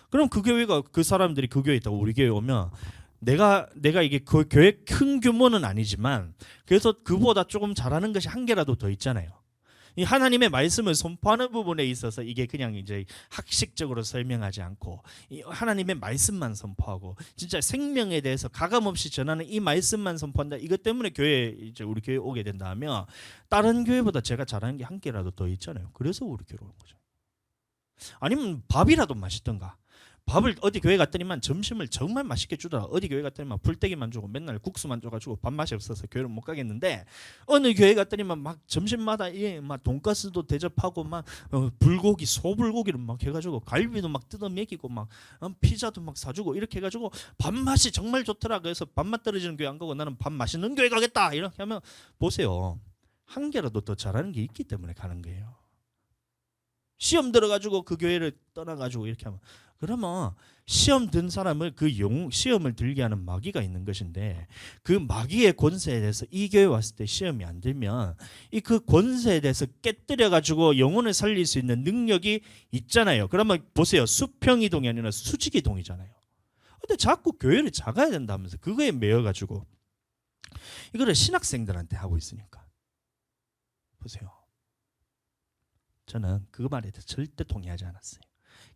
Speaker 1: 그럼 그 교회가 그 사람들이 그 교회에 있다고 우리 교회에 오면 내가 이게 그 교회 큰 규모는 아니지만 그래서 그보다 조금 잘하는 것이 한 개라도 더 있잖아요. 이 하나님의 말씀을 선포하는 부분에 있어서 이게 그냥 이제 학식적으로 설명하지 않고 이 하나님의 말씀만 선포하고 진짜 생명에 대해서 가감 없이 전하는 이 말씀만 선포한다. 이것 때문에 이제 우리 교회 오게 된다면 다른 교회보다 제가 잘하는 게 한 개라도 더 있잖아요. 그래서 우리 교회 오는 거죠. 아니면 밥이라도 맛있던가. 밥을 어디 교회 갔더니만 점심을 정말 맛있게 주더라. 어디 교회 갔더니만 불떼기만 주고 맨날 국수만 줘가지고 밥맛이 없어서 교회를 못 가겠는데, 어느 교회 갔더니만 막 점심마다 막 돈가스도 대접하고 막 불고기 소불고기를 막 해가지고 갈비도 막 뜯어 먹이고 막 피자도 막 사주고 이렇게 해가지고 밥맛이 정말 좋더라. 그래서 밥맛 떨어지는 교회 안 가고 나는 밥 맛있는 교회 가겠다 이렇게 하면, 보세요, 한 개라도 더 잘하는 게 있기 때문에 가는 거예요. 시험 들어가지고 그 교회를 떠나가지고 이렇게 하면, 그러면 시험 든 사람을 시험을 들게 하는 마귀가 있는 것인데, 그 마귀의 권세에 대해서 이 교회 왔을 때 시험이 안 들면 이 그 권세에 대해서 깨뜨려 가지고 영혼을 살릴 수 있는 능력이 있잖아요. 그러면 보세요, 수평이동이 아니라 수직이동이잖아요. 근데 자꾸 교회를 작아야 된다면서 그거에 매여 가지고 이거를 신학생들한테 하고 있으니까. 보세요, 저는 그 말에 대해서 절대 동의하지 않았어요.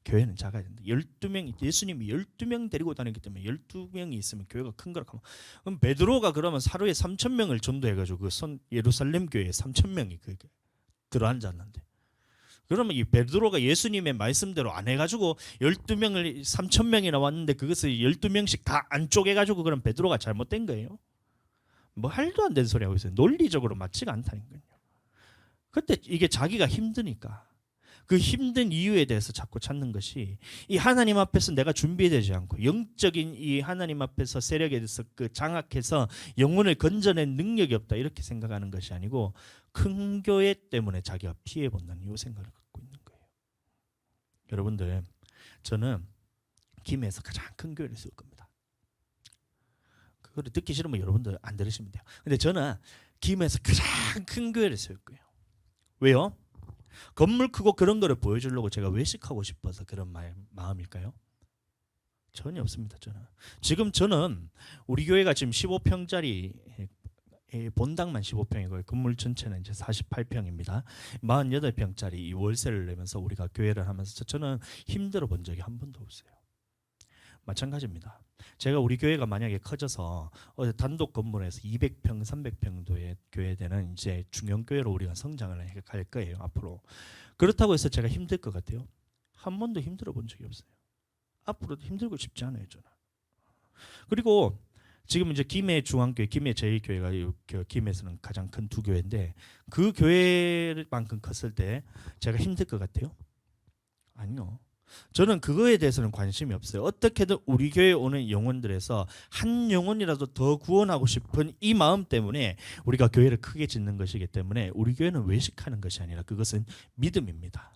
Speaker 1: 교회는 작아야 된다. 12명, 예수님이 12명 데리고 다니기 때문에 12명이 있으면 교회가 큰 거라 하면, 그럼 베드로가 그러면 하루에 3,000명을 전도해가지고 그 예루살렘 교회에 3,000명이 그 들어앉았는데, 그러면 이 베드로가 예수님의 말씀대로 안 해가지고 12명을 3,000명이나 왔는데 그것을 12명씩 다 안 쪼개가지고, 그럼 베드로가 잘못된 거예요? 뭐 할도 안 되는 소리 하고 있어요. 논리적으로 맞지가 않다는 거예요. 그때 이게 자기가 힘드니까 그 힘든 이유에 대해서 자꾸 찾는 것이, 이 하나님 앞에서 내가 준비되지 않고 영적인 이 하나님 앞에서 세력에 대해서 그 장악해서 영혼을 건져낸 능력이 없다 이렇게 생각하는 것이 아니고, 큰 교회 때문에 자기가 피해 본다는 이 생각을 갖고 있는 거예요. 여러분들, 저는 김해에서 가장 큰 교회를 세울 겁니다. 그걸 듣기 싫으면 여러분들 안 들으시면 돼요. 근데 저는 김해에서 가장 큰 교회를 세울 거예요. 왜요? 건물 크고 그런 거를 보여주려고 제가 외식하고 싶어서 그런 마음일까요? 전혀 없습니다. 저는 우리 교회가 지금 15평짜리, 본당만 15평이고 건물 전체는 이제 48평입니다. 48평짜리 이 월세를 내면서 우리가 교회를 하면서 저는 힘들어 본 적이 한 번도 없어요. 마찬가지입니다. 제가 우리 교회가 만약에 커져서 단독 건물에서 200평, 300평도의 교회되는 이제 중형교회로 우리가 성장을 할 거예요, 앞으로. 그렇다고 해서 제가 힘들 것 같아요? 한 번도 힘들어 본 적이 없어요. 앞으로도 힘들고 싶지 않아요, 저는. 그리고 지금 이제 김해 중앙교회, 김해 제1교회가 김해에서는 가장 큰 두 교회인데, 그 교회만큼 컸을 때 제가 힘들 것 같아요? 아니요. 저는 그거에 대해서는 관심이 없어요. 어떻게든 우리 교회에 오는 영혼들에서 한 영혼이라도 더 구원하고 싶은 이 마음 때문에 우리가 교회를 크게 짓는 것이기 때문에, 우리 교회는 외식하는 것이 아니라 그것은 믿음입니다.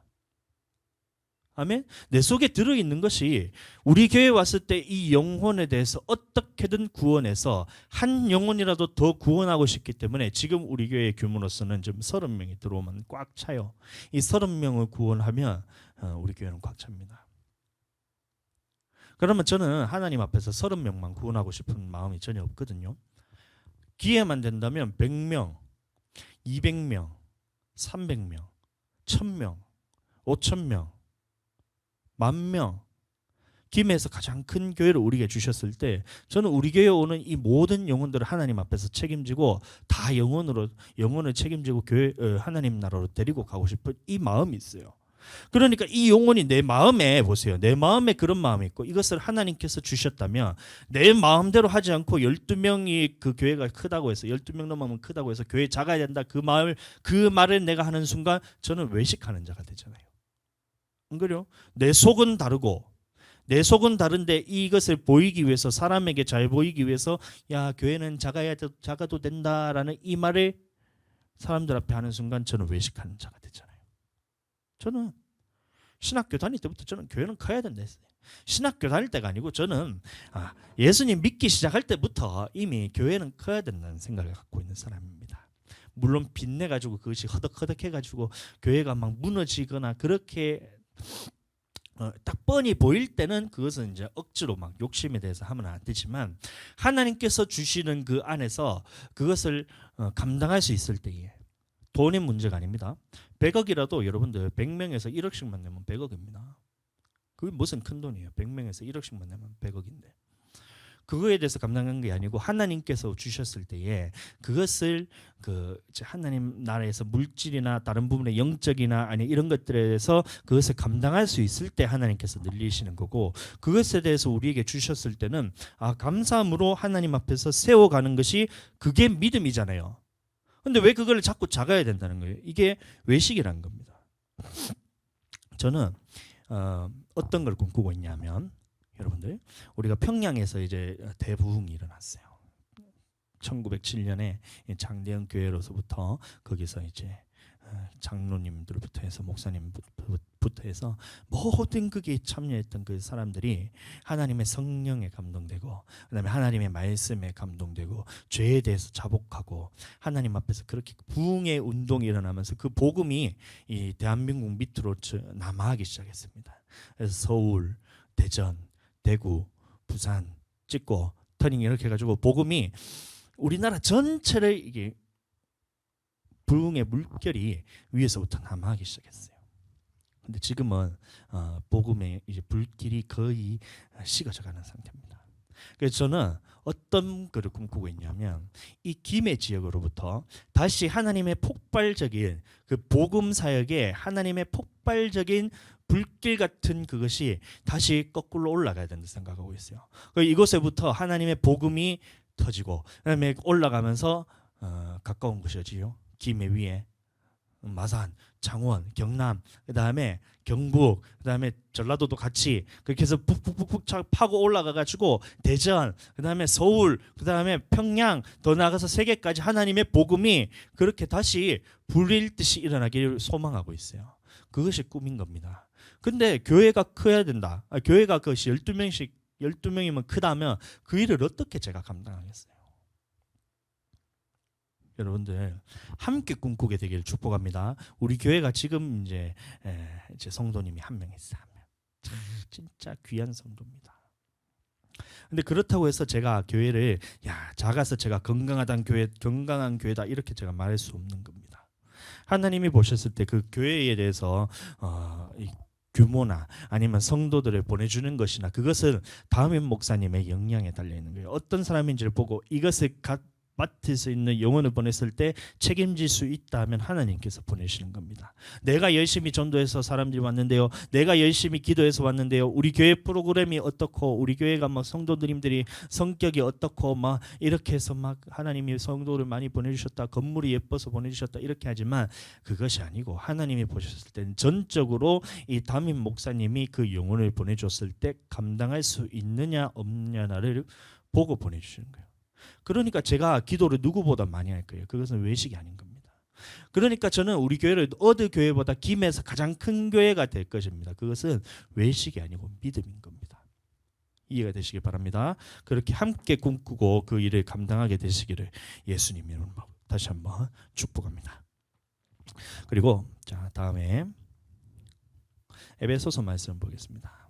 Speaker 1: 아멘. 내 속에 들어있는 것이 우리 교회에 왔을 때 이 영혼에 대해서 어떻게든 구원해서 한 영혼이라도 더 구원하고 싶기 때문에, 지금 우리 교회의 규모로서는 좀 30명이 들어오면 꽉 차요. 이 30명을 구원하면 우리 교회는 꽉 찹니다. 그러면 저는 하나님 앞에서 30명만 구원하고 싶은 마음이 전혀 없거든요. 기회만 된다면 100명, 200명, 300명, 1000명, 5000명, 10,000명, 김해에서 가장 큰 교회를 우리에게 주셨을 때, 저는 우리 교회에 오는 이 모든 영혼들을 하나님 앞에서 책임지고 다 영혼을 책임지고 교회 하나님 나라로 데리고 가고 싶은 이 마음이 있어요. 그러니까 이 영혼이 내 마음에, 보세요, 내 마음에 그런 마음이 있고, 이것을 하나님께서 주셨다면 내 마음대로 하지 않고 12명이 그 교회가 크다고 해서 12명 넘으면 크다고 해서 교회 작아야 된다, 그 말을 내가 하는 순간 저는 외식하는 자가 되잖아요. 안 그래요? 내 속은 다른데 이것을 보이기 위해서, 사람에게 잘 보이기 위해서 야, 교회는 작아도 된다라는 이 말을 사람들 앞에 하는 순간 저는 외식하는 자가 되잖아요. 저는 신학교 다닐 때부터 저는 교회는 커야 된다 했어요. 신학교 다닐 때가 아니고 저는 예수님 믿기 시작할 때부터 이미 교회는 커야 된다는 생각을 갖고 있는 사람입니다. 물론 빚내가지고 그것이 허덕허덕해가지고 교회가 막 무너지거나 그렇게 딱 뻔히 보일 때는 그것은 이제 억지로 막 욕심에 대해서 하면 안 되지만, 하나님께서 주시는 그 안에서 그것을 감당할 수 있을 때에, 돈의 문제가 아닙니다. 100억이라도 여러분들 100명에서 1억씩만 내면 100억입니다. 그게 무슨 큰 돈이에요. 100명에서 1억씩만 내면 100억인데. 그거에 대해서 감당한 게 아니고 하나님께서 주셨을 때에 그것을 이제 하나님 나라에서 물질이나 다른 부분의 영적이나 아니 이런 것들에 대해서 그것을 감당할 수 있을 때 하나님께서 늘리시는 거고, 그것에 대해서 우리에게 주셨을 때는 감사함으로 하나님 앞에서 세워가는 것이 그게 믿음이잖아요. 근데 왜 그걸 자꾸 작아야 된다는 거예요? 이게 외식이라는 겁니다. 저는 어떤 걸 꿈꾸고 있냐면, 여러분들, 우리가 평양에서 이제 대부흥이 일어났어요. 1907년에 장대현 교회로서부터 거기서 이제 장로님들부터 해서 목사님부터 해서 모든 거기에 참여했던 그 사람들이 하나님의 성령에 감동되고, 그다음에 하나님의 말씀에 감동되고, 죄에 대해서 자복하고 하나님 앞에서 그렇게 부흥의 운동이 일어나면서 그 복음이 이 대한민국 밑으로 남하하기 시작했습니다. 그래서 서울, 대전, 대구, 부산, 찍고 터닝 이렇게 해가지고 복음이 우리나라 전체를 이게 부흥의 물결이 위에서부터 남하하기 시작했어요. 근데 지금은 복음의 이제 불길이 거의 식어져가는 상태입니다. 그래서 저는 어떤 것을 꿈꾸고 있냐면, 이 김해 지역으로부터 다시 하나님의 폭발적인 그 복음 사역에 하나님의 폭발적인 불길 같은 그것이 다시 거꾸로 올라가야 된다 생각하고 있어요. 이곳에부터 하나님의 복음이 터지고, 그다음에 올라가면서 가까운 곳이지요. 김해 위에 마산, 창원, 경남, 그다음에 경북, 그다음에 전라도도 같이 그렇게 해서 푹푹푹푹 파고 올라가가지고 대전, 그다음에 서울, 그다음에 평양, 더 나아가서 세계까지 하나님의 복음이 그렇게 다시 불일 듯이 일어나기를 소망하고 있어요. 그것이 꿈인 겁니다. 근데 교회가 커야 된다. 교회가 그것이 12명이면 크다면 그 일을 어떻게 제가 감당하겠어요? 여러분들 함께 꿈꾸게 되기를 축복합니다. 우리 교회가 지금 이제 성도님이 한 명 있어요. 진짜 귀한 성도입니다. 근데 그렇다고 해서 제가 교회를 작아서 제가 건강한 교회다 이렇게 제가 말할 수 없는 겁니다. 하나님이 보셨을 때 그 교회에 대해서 이 규모나 아니면 성도들을 보내주는 것이나 그것은 담임 목사님의 역량에 달려 있는 거예요. 어떤 사람인지를 보고 이것을 맡을 수 있는 영혼을 보냈을 때 책임질 수 있다 하면 하나님께서 보내시는 겁니다. 내가 열심히 전도해서 사람들이 왔는데요, 내가 열심히 기도해서 왔는데요, 우리 교회 프로그램이 어떻고 우리 교회가 막 성도님들이 성격이 어떻고 막 이렇게 해서 막 하나님이 성도를 많이 보내주셨다, 건물이 예뻐서 보내주셨다 이렇게 하지만 그것이 아니고, 하나님이 보셨을 때는 전적으로 이 담임 목사님이 그 영혼을 보내줬을 때 감당할 수 있느냐 없느냐를 보고 보내주시는 거예요. 그러니까 제가 기도를 누구보다 많이 할 거예요. 그것은 외식이 아닌 겁니다. 그러니까 저는 우리 교회를 어느 교회보다 김해에서 가장 큰 교회가 될 것입니다. 그것은 외식이 아니고 믿음인 겁니다. 이해가 되시길 바랍니다. 그렇게 함께 꿈꾸고 그 일을 감당하게 되시기를 예수님 이름으로 다시 한번 축복합니다. 그리고 자, 다음에 에베소서 말씀 보겠습니다.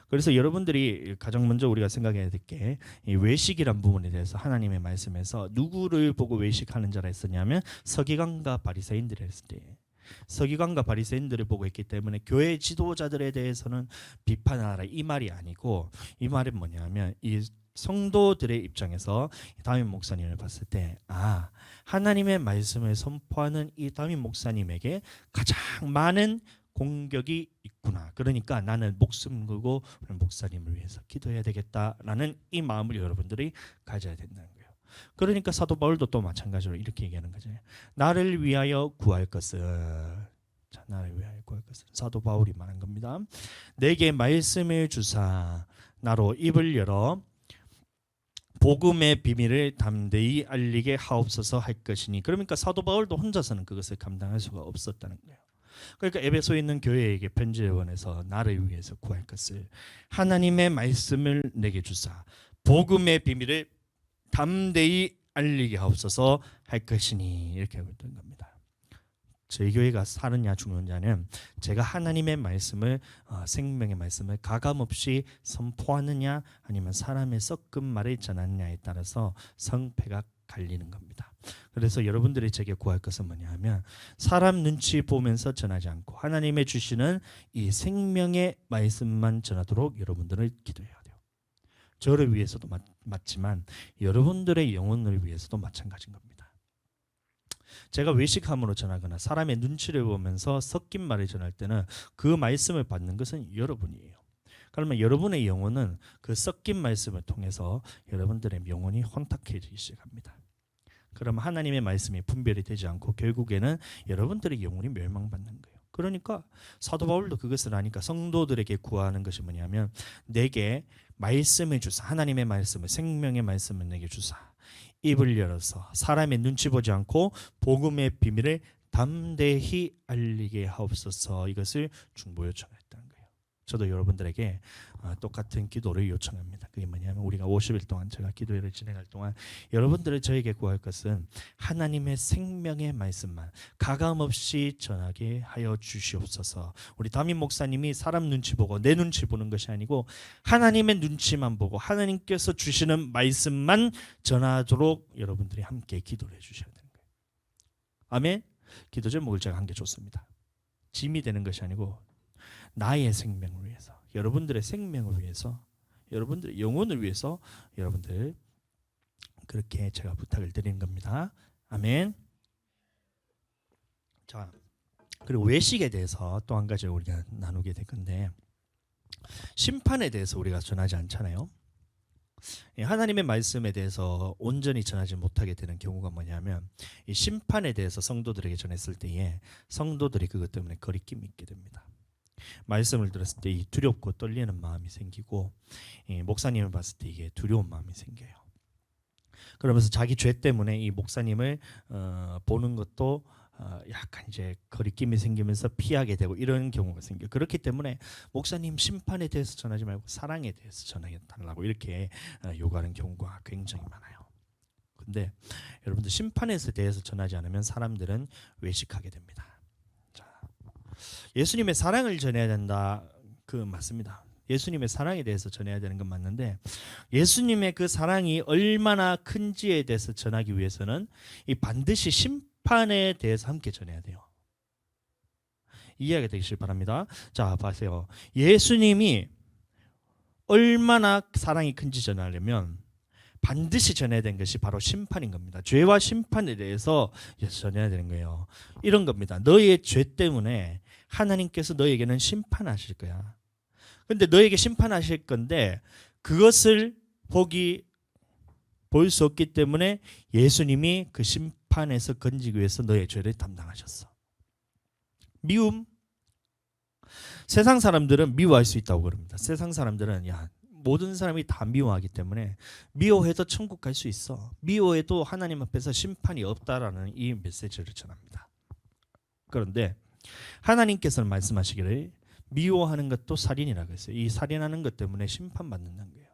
Speaker 1: 그래서 여러분들이 가장 먼저 우리가 생각해야 될 게 이 외식이란 부분에 대해서 하나님의 말씀에서 누구를 보고 외식하는 자라 했었냐면 서기관과 바리새인들을 했을 때, 서기관과 바리새인들을 보고 했기 때문에 교회 지도자들에 대해서는 비판하라 이 말이 아니고, 이 말은 뭐냐면 이 성도들의 입장에서 담임 목사님을 봤을 때 하나님의 말씀을 선포하는 이 담임 목사님에게 가장 많은 공격이 있구나. 그러니까 나는 목숨 걸고 목사님을 위해서 기도해야 되겠다라는 이 마음을 여러분들이 가져야 된다는 거예요. 그러니까 사도 바울도 또 마찬가지로 이렇게 얘기하는 거죠. 나를 위하여 구할 것은, 나를 위하여 구할 것은 사도 바울이 말한 겁니다. 내게 말씀을 주사 나로 입을 열어 복음의 비밀을 담대히 알리게 하옵소서 할 것이니. 그러니까 사도 바울도 혼자서는 그것을 감당할 수가 없었다는 거예요. 그러니까 에베소에 있는 교회에게 편지를 보내서 나를 위해서 구할 것을 하나님의 말씀을 내게 주사 복음의 비밀을 담대히 알리게 하옵소서 할 것이니 이렇게 하고 있던 겁니다. 저희 교회가 사느냐 죽느냐는 제가 하나님의 말씀을 생명의 말씀을 가감없이 선포하느냐 아니면 사람의 섞은 말을 전하느냐에 따라서 성패가 갈리는 겁니다. 그래서 여러분들이 제게 구할 것은 뭐냐면 사람 눈치 보면서 전하지 않고 하나님의 주시는 이 생명의 말씀만 전하도록 여러분들을 기도해야 돼요. 저를 위해서도 맞지만 여러분들의 영혼을 위해서도 마찬가지인 겁니다. 제가 외식함으로 전하거나 사람의 눈치를 보면서 섞인 말을 전할 때는 그 말씀을 받는 것은 여러분이에요. 그러면 여러분의 영혼은 그 섞인 말씀을 통해서 여러분들의 영혼이 혼탁해지기 시작합니다. 그럼 하나님의 말씀이 분별이 되지 않고 결국에는 여러분들의 영혼이 멸망받는 거예요. 그러니까 사도 바울도 그것을 아니까 성도들에게 구하는 것이 뭐냐면 내게 말씀을 주사, 하나님의 말씀을, 생명의 말씀을 내게 주사, 입을 열어서 사람의 눈치 보지 않고 복음의 비밀을 담대히 알리게 하옵소서. 이것을 중보 요청했다는 거예요. 저도 여러분들에게 똑같은 기도를 요청합니다. 그게 뭐냐면 우리가 50일 동안 제가 기도회를 진행할 동안 여러분들을 저에게 구할 것은 하나님의 생명의 말씀만 가감없이 전하게 하여 주시옵소서. 우리 담임 목사님이 사람 눈치 보고 내 눈치 보는 것이 아니고 하나님의 눈치만 보고 하나님께서 주시는 말씀만 전하도록 여러분들이 함께 기도를 해주셔야 되는 거예요. 아멘. 기도 제목을 제가 한 게 좋습니다. 짐이 되는 것이 아니고 나의 생명을 위해서, 여러분들의 생명을 위해서, 여러분들의 영혼을 위해서 여러분들 그렇게 제가 부탁을 드리는 겁니다. 아멘. 자, 그리고 외식에 대해서 또 한 가지 우리가 나누게 될 건데, 심판에 대해서 우리가 전하지 않잖아요. 하나님의 말씀에 대해서 온전히 전하지 못하게 되는 경우가 뭐냐면 이 심판에 대해서 성도들에게 전했을 때에 성도들이 그것 때문에 거리낌이 있게 됩니다. 말씀을 들었을 때 이 두렵고 떨리는 마음이 생기고 목사님을 봤을 때 이게 두려운 마음이 생겨요. 그러면서 자기 죄 때문에 이 목사님을 보는 것도 약간 이제 거리낌이 생기면서 피하게 되고 이런 경우가 생겨요. 그렇기 때문에 목사님 심판에 대해서 전하지 말고 사랑에 대해서 전해 달라고 이렇게 요구하는 경우가 굉장히 많아요. 근데 여러분들 심판에 대해서 전하지 않으면 사람들은 외식하게 됩니다. 예수님의 사랑을 전해야 된다. 그 맞습니다. 예수님의 사랑에 대해서 전해야 되는 건 맞는데 예수님의 그 사랑이 얼마나 큰지에 대해서 전하기 위해서는 이 반드시 심판에 대해서 함께 전해야 돼요. 이해하게 되시길 바랍니다. 자, 보세요. 예수님이 얼마나 사랑이 큰지 전하려면 반드시 전해야 되는 것이 바로 심판인 겁니다. 죄와 심판에 대해서 전해야 되는 거예요. 이런 겁니다. 너의 죄 때문에 하나님께서 너에게는 심판하실 거야. 근데 너에게 심판하실 건데 그것을 볼 수 없기 때문에 예수님이 그 심판에서 건지기 위해서 너의 죄를 담당하셨어. 미움. 세상 사람들은 미워할 수 있다고 그럽니다. 세상 사람들은 모든 사람이 다 미워하기 때문에 미워해도 천국 갈 수 있어. 미워해도 하나님 앞에서 심판이 없다라는 이 메시지를 전합니다. 그런데 하나님께서는 말씀하시기를 미워하는 것도 살인이라고 했어요. 이 살인하는 것 때문에 심판받는다는 거예요.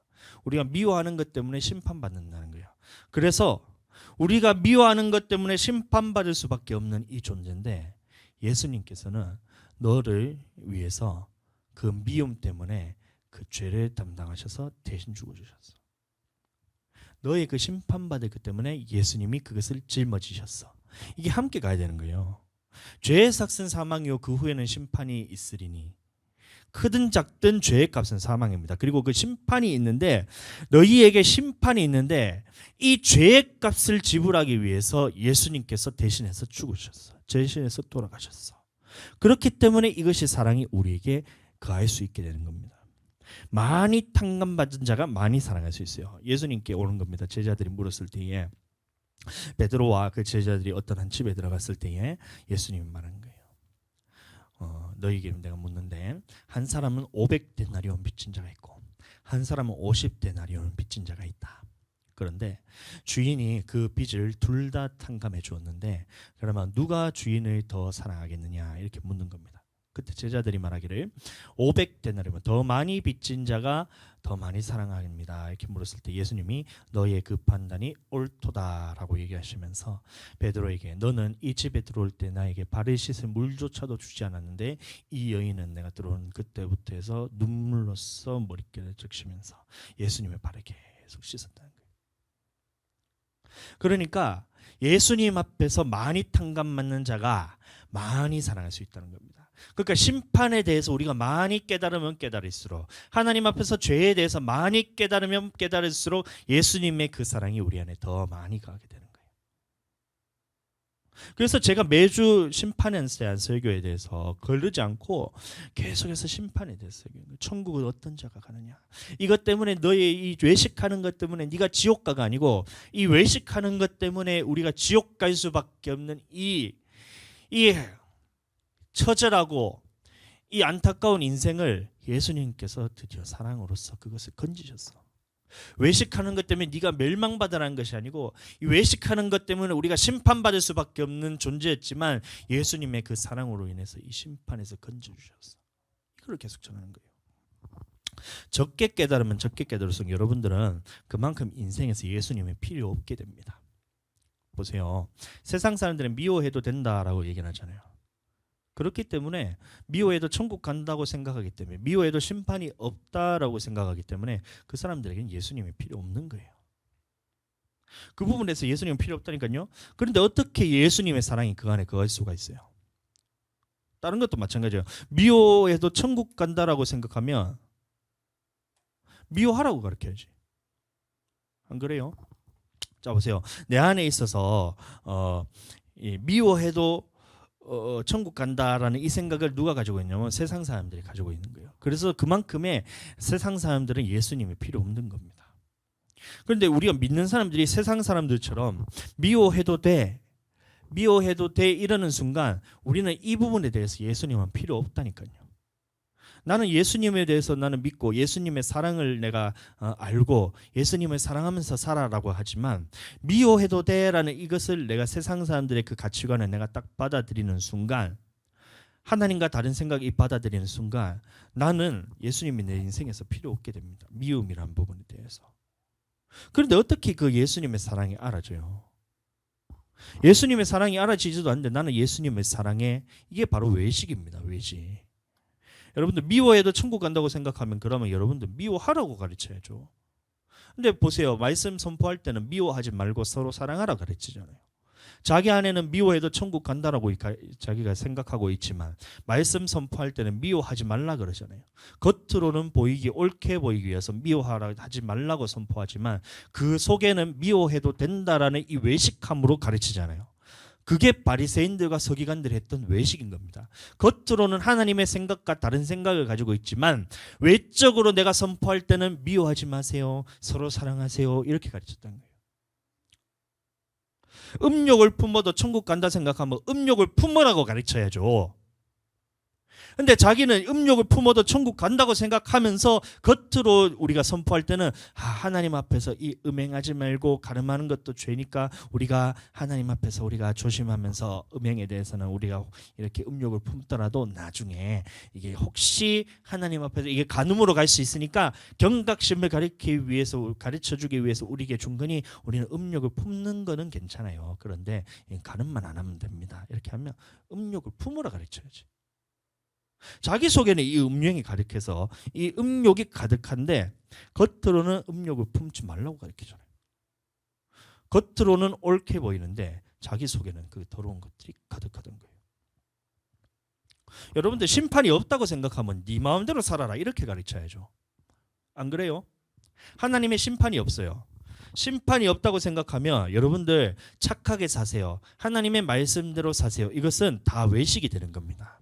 Speaker 1: 우리가 미워하는 것 때문에 심판받는다는 거예요. 그래서 우리가 미워하는 것 때문에 심판받을 수밖에 없는 이 존재인데 예수님께서는 너를 위해서 그 미움 때문에 그 죄를 담당하셔서 대신 죽어주셨어. 너의 그 심판받을 것 때문에 예수님이 그것을 짊어지셨어. 이게 함께 가야 되는 거예요. 죄의 삭은 사망이요 그 후에는 심판이 있으리니 크든 작든 죄의 값은 사망입니다. 그리고 그 심판이 있는데 너희에게 심판이 있는데 이 죄의 값을 지불하기 위해서 예수님께서 대신해서 죽으셨어. 대신해서 돌아가셨어. 그렇기 때문에 이것이 사랑이 우리에게 거할 수 있게 되는 겁니다. 많이 탕감받은 자가 많이 사랑할 수 있어요. 예수님께 오는 겁니다. 제자들이 물었을 때에 베드로와 그 제자들이 어떤 한 집에 들어갔을 때에 예수님이 말한 거예요. 너희에게 내가 묻는데 한 사람은 500데나리온 빚진 자가 있고 한 사람은 50데나리온 빚진 자가 있다. 그런데 주인이 그 빚을 둘 다 탕감해 주었는데 그러면 누가 주인을 더 사랑하겠느냐 이렇게 묻는 겁니다. 그때 제자들이 말하기를 500데나리온 더 많이 빚진 자가 더 많이 사랑합니다. 이렇게 물었을 때 예수님이 너의 그 판단이 옳도다라고 얘기하시면서 베드로에게 너는 이 집에 들어올 때 나에게 발을 씻을 물조차도 주지 않았는데 이 여인은 내가 들어온 그때부터 해서 눈물로써 머릿결을 적시면서 예수님의 발을 계속 씻었다는 거예요. 그러니까 예수님 앞에서 많이 탕감받는 자가 많이 사랑할 수 있다는 겁니다. 그러니까 심판에 대해서 우리가 많이 깨달으면 깨달을수록, 하나님 앞에서 죄에 대해서 많이 깨달으면 깨달을수록 예수님의 그 사랑이 우리 안에 더 많이 가게 되는 거예요. 그래서 제가 매주 심판에 대한 설교에 대해서 거르지 않고 계속해서 심판에 대해서 설교해요. 천국은 어떤 자가 가느냐. 이것 때문에 너의 이 외식하는 것 때문에 네가 지옥 가가 아니고, 이 외식하는 것 때문에 우리가 지옥 갈 수밖에 없는 이 처절하고 이 안타까운 인생을 예수님께서 드디어 사랑으로서 그것을 건지셨어. 외식하는 것 때문에 네가 멸망받으라는 것이 아니고, 이 외식하는 것 때문에 우리가 심판받을 수밖에 없는 존재였지만 예수님의 그 사랑으로 인해서 이 심판에서 건져주셨어. 이걸 계속 전하는 거예요. 적게 깨달으면 적게 깨달을수록 여러분들은 그만큼 인생에서 예수님이 필요 없게 됩니다. 보세요. 세상 사람들은 미워해도 된다라고 얘기를 하잖아요. 그렇기 때문에 미워해도 천국 간다고 생각하기 때문에, 미워해도 심판이 없다라고 생각하기 때문에 그 사람들에게는 예수님이 필요 없는 거예요. 그 부분에서 예수님은 필요 없다니까요. 그런데 어떻게 예수님의 사랑이 그 안에 거할 수가 있어요? 다른 것도 마찬가지예요. 미워해도 천국 간다라고 생각하면 미워하라고 가르쳐야지. 안 그래요? 자, 보세요. 내 안에 있어서 미워해도 천국 간다라는 이 생각을 누가 가지고 있냐면 세상 사람들이 가지고 있는 거예요. 그래서 그만큼의 세상 사람들은 예수님이 필요 없는 겁니다. 그런데 우리가 믿는 사람들이 세상 사람들처럼 미워해도 돼 이러는 순간 우리는 이 부분에 대해서 예수님은 필요 없다니까요. 나는 예수님에 대해서 나는 믿고 예수님의 사랑을 내가 알고 예수님을 사랑하면서 살아라고 하지만, 미워해도 돼라는 이것을 내가 세상 사람들의 그 가치관을 내가 딱 받아들이는 순간, 하나님과 다른 생각이 받아들이는 순간 나는 예수님이 내 인생에서 필요 없게 됩니다. 미움이란 부분에 대해서. 그런데 어떻게 그 예수님의 사랑이 알아져요? 예수님의 사랑이 알아지지도 않는데 나는 예수님의 사랑에, 이게 바로 외식입니다. 외식. 여러분들 미워해도 천국 간다고 생각하면 그러면 여러분들 미워하라고 가르쳐야죠. 근데 보세요. 말씀 선포할 때는 미워하지 말고 서로 사랑하라 가르치잖아요. 자기 안에는 미워해도 천국 간다라고 자기가 생각하고 있지만 말씀 선포할 때는 미워하지 말라 그러잖아요. 겉으로는 보이기 옳게 보이기 위해서 미워하라 하지 말라고 선포하지만 그 속에는 미워해도 된다라는 이 외식함으로 가르치잖아요. 그게 바리새인들과 서기관들이 했던 외식인 겁니다. 겉으로는 하나님의 생각과 다른 생각을 가지고 있지만 외적으로 내가 선포할 때는 미워하지 마세요, 서로 사랑하세요, 이렇게 가르쳤다는 거예요. 음욕을 품어도 천국 간다 생각하면 음욕을 품으라고 가르쳐야죠. 근데 자기는 음욕을 품어도 천국 간다고 생각하면서 겉으로 우리가 선포할 때는 하나님 앞에서 이 음행하지 말고, 가늠하는 것도 죄니까 우리가 하나님 앞에서 우리가 조심하면서 음행에 대해서는 우리가 이렇게 음욕을 품더라도 나중에 이게 혹시 하나님 앞에서 이게 간음으로 갈 수 있으니까 경각심을 가르쳐주기 위해서 우리에게 준 거니 우리는 음욕을 품는 거는 괜찮아요. 그런데 간음만 안 하면 됩니다. 이렇게 하면 음욕을 품으라 가르쳐야지. 자기 속에는 이 음욕이 가득해서 이 음욕이 가득한데 겉으로는 음욕을 품지 말라고 가르치잖아요. 겉으로는 옳게 보이는데 자기 속에는 그 더러운 것들이 가득하던 거예요. 여러분들 심판이 없다고 생각하면 네 마음대로 살아라 이렇게 가르쳐야죠. 안 그래요? 하나님의 심판이 없어요. 심판이 없다고 생각하면 여러분들 착하게 사세요, 하나님의 말씀대로 사세요, 이것은 다 외식이 되는 겁니다.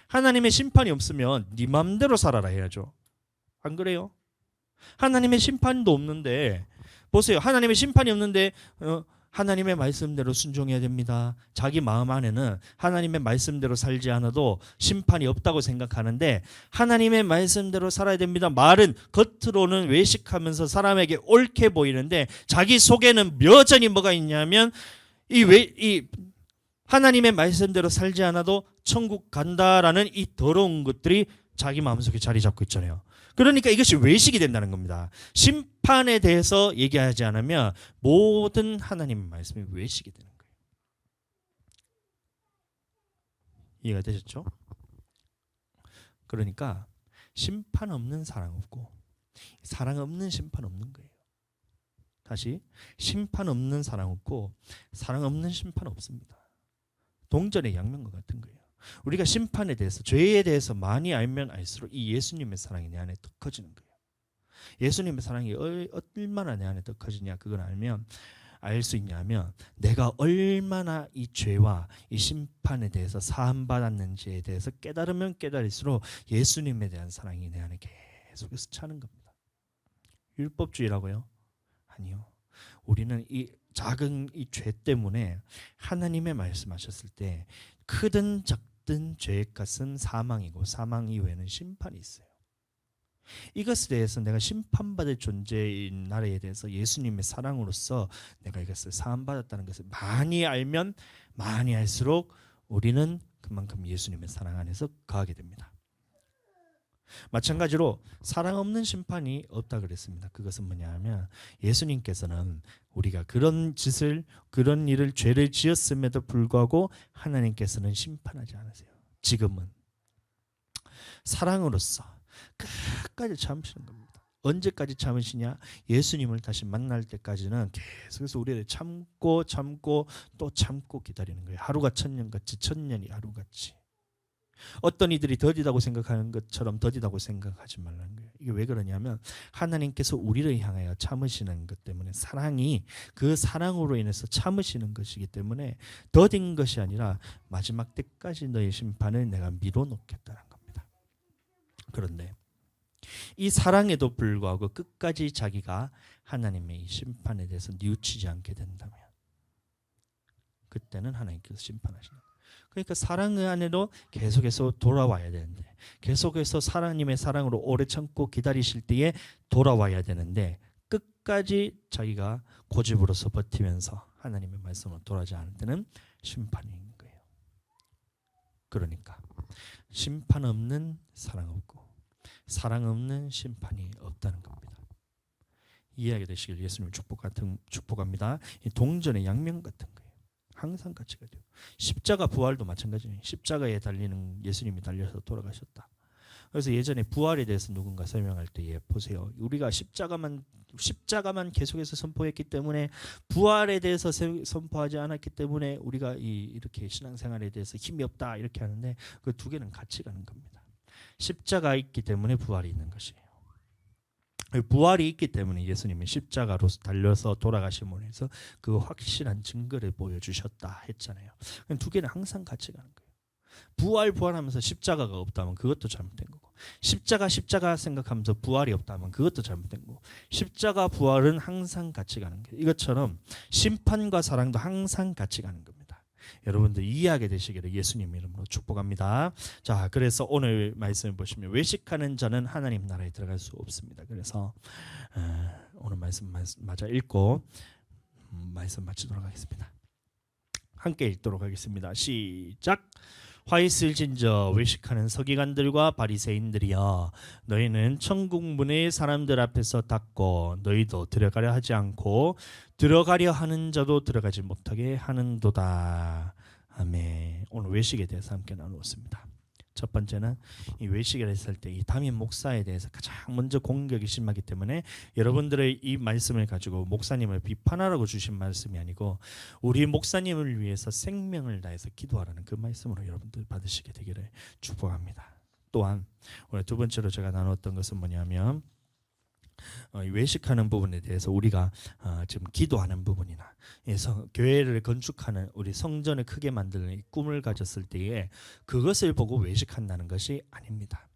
Speaker 1: 하나님의 심판이 없으면 네 맘대로 살아라 해야죠. 안 그래요? 하나님의 심판도 없는데, 보세요. 하나님의 심판이 없는데 하나님의 말씀대로 순종해야 됩니다. 자기 마음 안에는 하나님의 말씀대로 살지 않아도 심판이 없다고 생각하는데 하나님의 말씀대로 살아야 됩니다. 말은 겉으로는 외식하면서 사람에게 옳게 보이는데 자기 속에는 여전히 뭐가 있냐면 이 하나님의 말씀대로 살지 않아도 천국 간다라는 이 더러운 것들이 자기 마음속에 자리 잡고 있잖아요. 그러니까 이것이 외식이 된다는 겁니다. 심판에 대해서 얘기하지 않으면 모든 하나님의 말씀이 외식이 되는 거예요. 이해가 되셨죠? 그러니까 심판 없는 사랑 없고 사랑 없는 심판 없는 거예요. 다시 심판 없는 사랑 없고 사랑 없는 심판 없습니다. 동전의 양면과 같은 거예요. 우리가 심판에 대해서 죄에 대해서 많이 알면 알수록 이 예수님의 사랑이 내 안에 더 커지는 거예요. 예수님의 사랑이 얼마나 내 안에 더 커지냐 그걸 알면 알 수 있냐면 내가 얼마나 이 죄와 이 심판에 대해서 사함받았는지에 대해서 깨달으면 깨달을수록 예수님에 대한 사랑이 내 안에 계속해서 차는 겁니다. 율법주의라고요? 아니요. 우리는 이 작은 이 죄 때문에 하나님의 말씀하셨을 때 크든 작든 죄의 값은 사망이고 사망 이후에는 심판이 있어요. 이것에 대해서 내가 심판받을 존재인 나라에 대해서 예수님의 사랑으로서 내가 이것을 사함받았다는 것을 많이 알면 많이 알수록 우리는 그만큼 예수님의 사랑 안에서 거하게 됩니다. 마찬가지로 사랑 없는 심판이 없다 그랬습니다. 그것은 뭐냐 하면 예수님께서는 우리가 그런 짓을 그런 일을 죄를 지었음에도 불구하고 하나님께서는 심판하지 않으세요. 지금은 사랑으로서 끝까지 참으시는 겁니다. 언제까지 참으시냐? 예수님을 다시 만날 때까지는 계속해서 우리를 참고 또 참고 기다리는 거예요. 하루가 천년같이 천년이 하루같이. 어떤 이들이 더디다고 생각하는 것처럼 더디다고 생각하지 말라는 거예요. 이게 왜 그러냐면 하나님께서 우리를 향하여 참으시는 것 때문에 사랑이 그 사랑으로 인해서 참으시는 것이기 때문에 더딘 것이 아니라 마지막 때까지 너의 심판을 내가 미뤄놓겠다는 겁니다. 그런데 이 사랑에도 불구하고 끝까지 자기가 하나님의 이 심판에 대해서 뉘우치지 않게 된다면 그때는 하나님께서 심판하시는 거예요. 그러니까 사랑 안에도 계속해서 돌아와야 되는데 계속해서 하나님의 사랑으로 오래 참고 기다리실 때에 돌아와야 되는데 끝까지 자기가 고집으로서 버티면서 하나님의 말씀으로 돌아오지 않을 때는 심판이 있는 거예요. 그러니까 심판 없는 사랑 없고 사랑 없는 심판이 없다는 겁니다. 이해하게 되시길 예수님 축복합니다. 이 동전의 양면 같은 거예요. 항상 같이 가죠. 십자가 부활도 마찬가지예요. 십자가에 달리는 예수님이 달려서 돌아가셨다. 그래서 예전에 부활에 대해서 누군가 설명할 때에 보세요. 우리가 십자가만 계속해서 선포했기 때문에 부활에 대해서 선포하지 않았기 때문에 우리가 이렇게 신앙생활에 대해서 힘이 없다 이렇게 하는데 그 두 개는 같이 가는 겁니다. 십자가 있기 때문에 부활이 있는 것이에요. 부활이 있기 때문에 예수님이 십자가로 달려서 돌아가심으로 해서 그 확실한 증거를 보여주셨다 했잖아요. 두 개는 항상 같이 가는 거예요. 부활하면서 십자가가 없다면 그것도 잘못된 거고 십자가 생각하면서 부활이 없다면 그것도 잘못된 거고 십자가 부활은 항상 같이 가는 거예요. 이것처럼 심판과 사랑도 항상 같이 가는 겁니다. 여러분들 이해하게 되시기를 예수님 이름으로 축복합니다. 자, 그래서 오늘 말씀을 보시면 외식하는 자는 하나님 나라에 들어갈 수 없습니다. 그래서 오늘 말씀 마저 읽고 말씀 마치도록 하겠습니다. 함께 읽도록 하겠습니다. 시작. 화 있을진저 외식하는 서기관들과 바리새인들이여 너희는 천국 문의 사람들 앞에서 닫고 너희도 들어가려 하지 않고 들어가려 하는 자도 들어가지 못하게 하는도다. 아멘. 오늘 외식에 대해서 함께 나누었습니다. 첫 번째는 이 외식을 했을 때 이 담임 목사에 대해서 가장 먼저 공격이 심하기 때문에 여러분들의 이 말씀을 가지고 목사님을 비판하라고 주신 말씀이 아니고 우리 목사님을 위해서 생명을 다해서 기도하라는 그 말씀으로 여러분들 받으시게 되기를 축복합니다. 또한 오늘 두 번째로 제가 나눴던 것은 뭐냐면 외식하는 부분에 대해서 우리가 지금 기도하는 부분이나 교회를 건축하는 우리 성전을 크게 만드는 꿈을 가졌을 때에 그것을 보고 외식한다는 것이 아닙니다.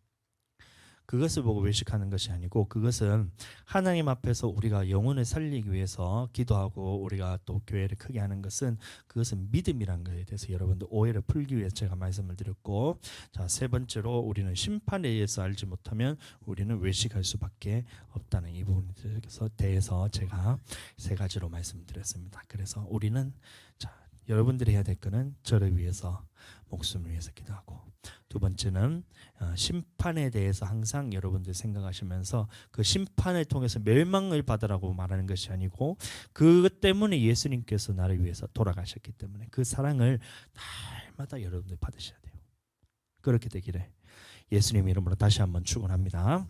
Speaker 1: 그것을 보고 외식하는 것이 아니고 그것은 하나님 앞에서 우리가 영혼을 살리기 위해서 기도하고 우리가 또 교회를 크게 하는 것은 그것은 믿음이라는 것에 대해서 여러분들 오해를 풀기 위해서 제가 말씀을 드렸고 자, 세 번째로 우리는 심판에 의해서 알지 못하면 우리는 외식할 수밖에 없다는 이 부분에 대해서 제가 세 가지로 말씀드렸습니다. 그래서 우리는 자, 여러분들이 해야 될 것은 저를 위해서 목숨을 위해서 기도하고 두 번째는 심판에 대해서 항상 여러분들 생각하시면서 그 심판을 통해서 멸망을 받으라고 말하는 것이 아니고 그것 때문에 예수님께서 나를 위해서 돌아가셨기 때문에 그 사랑을 날마다 여러분들 받으셔야 돼요. 그렇게 되기를 예수님 이름으로 다시 한번 축원합니다.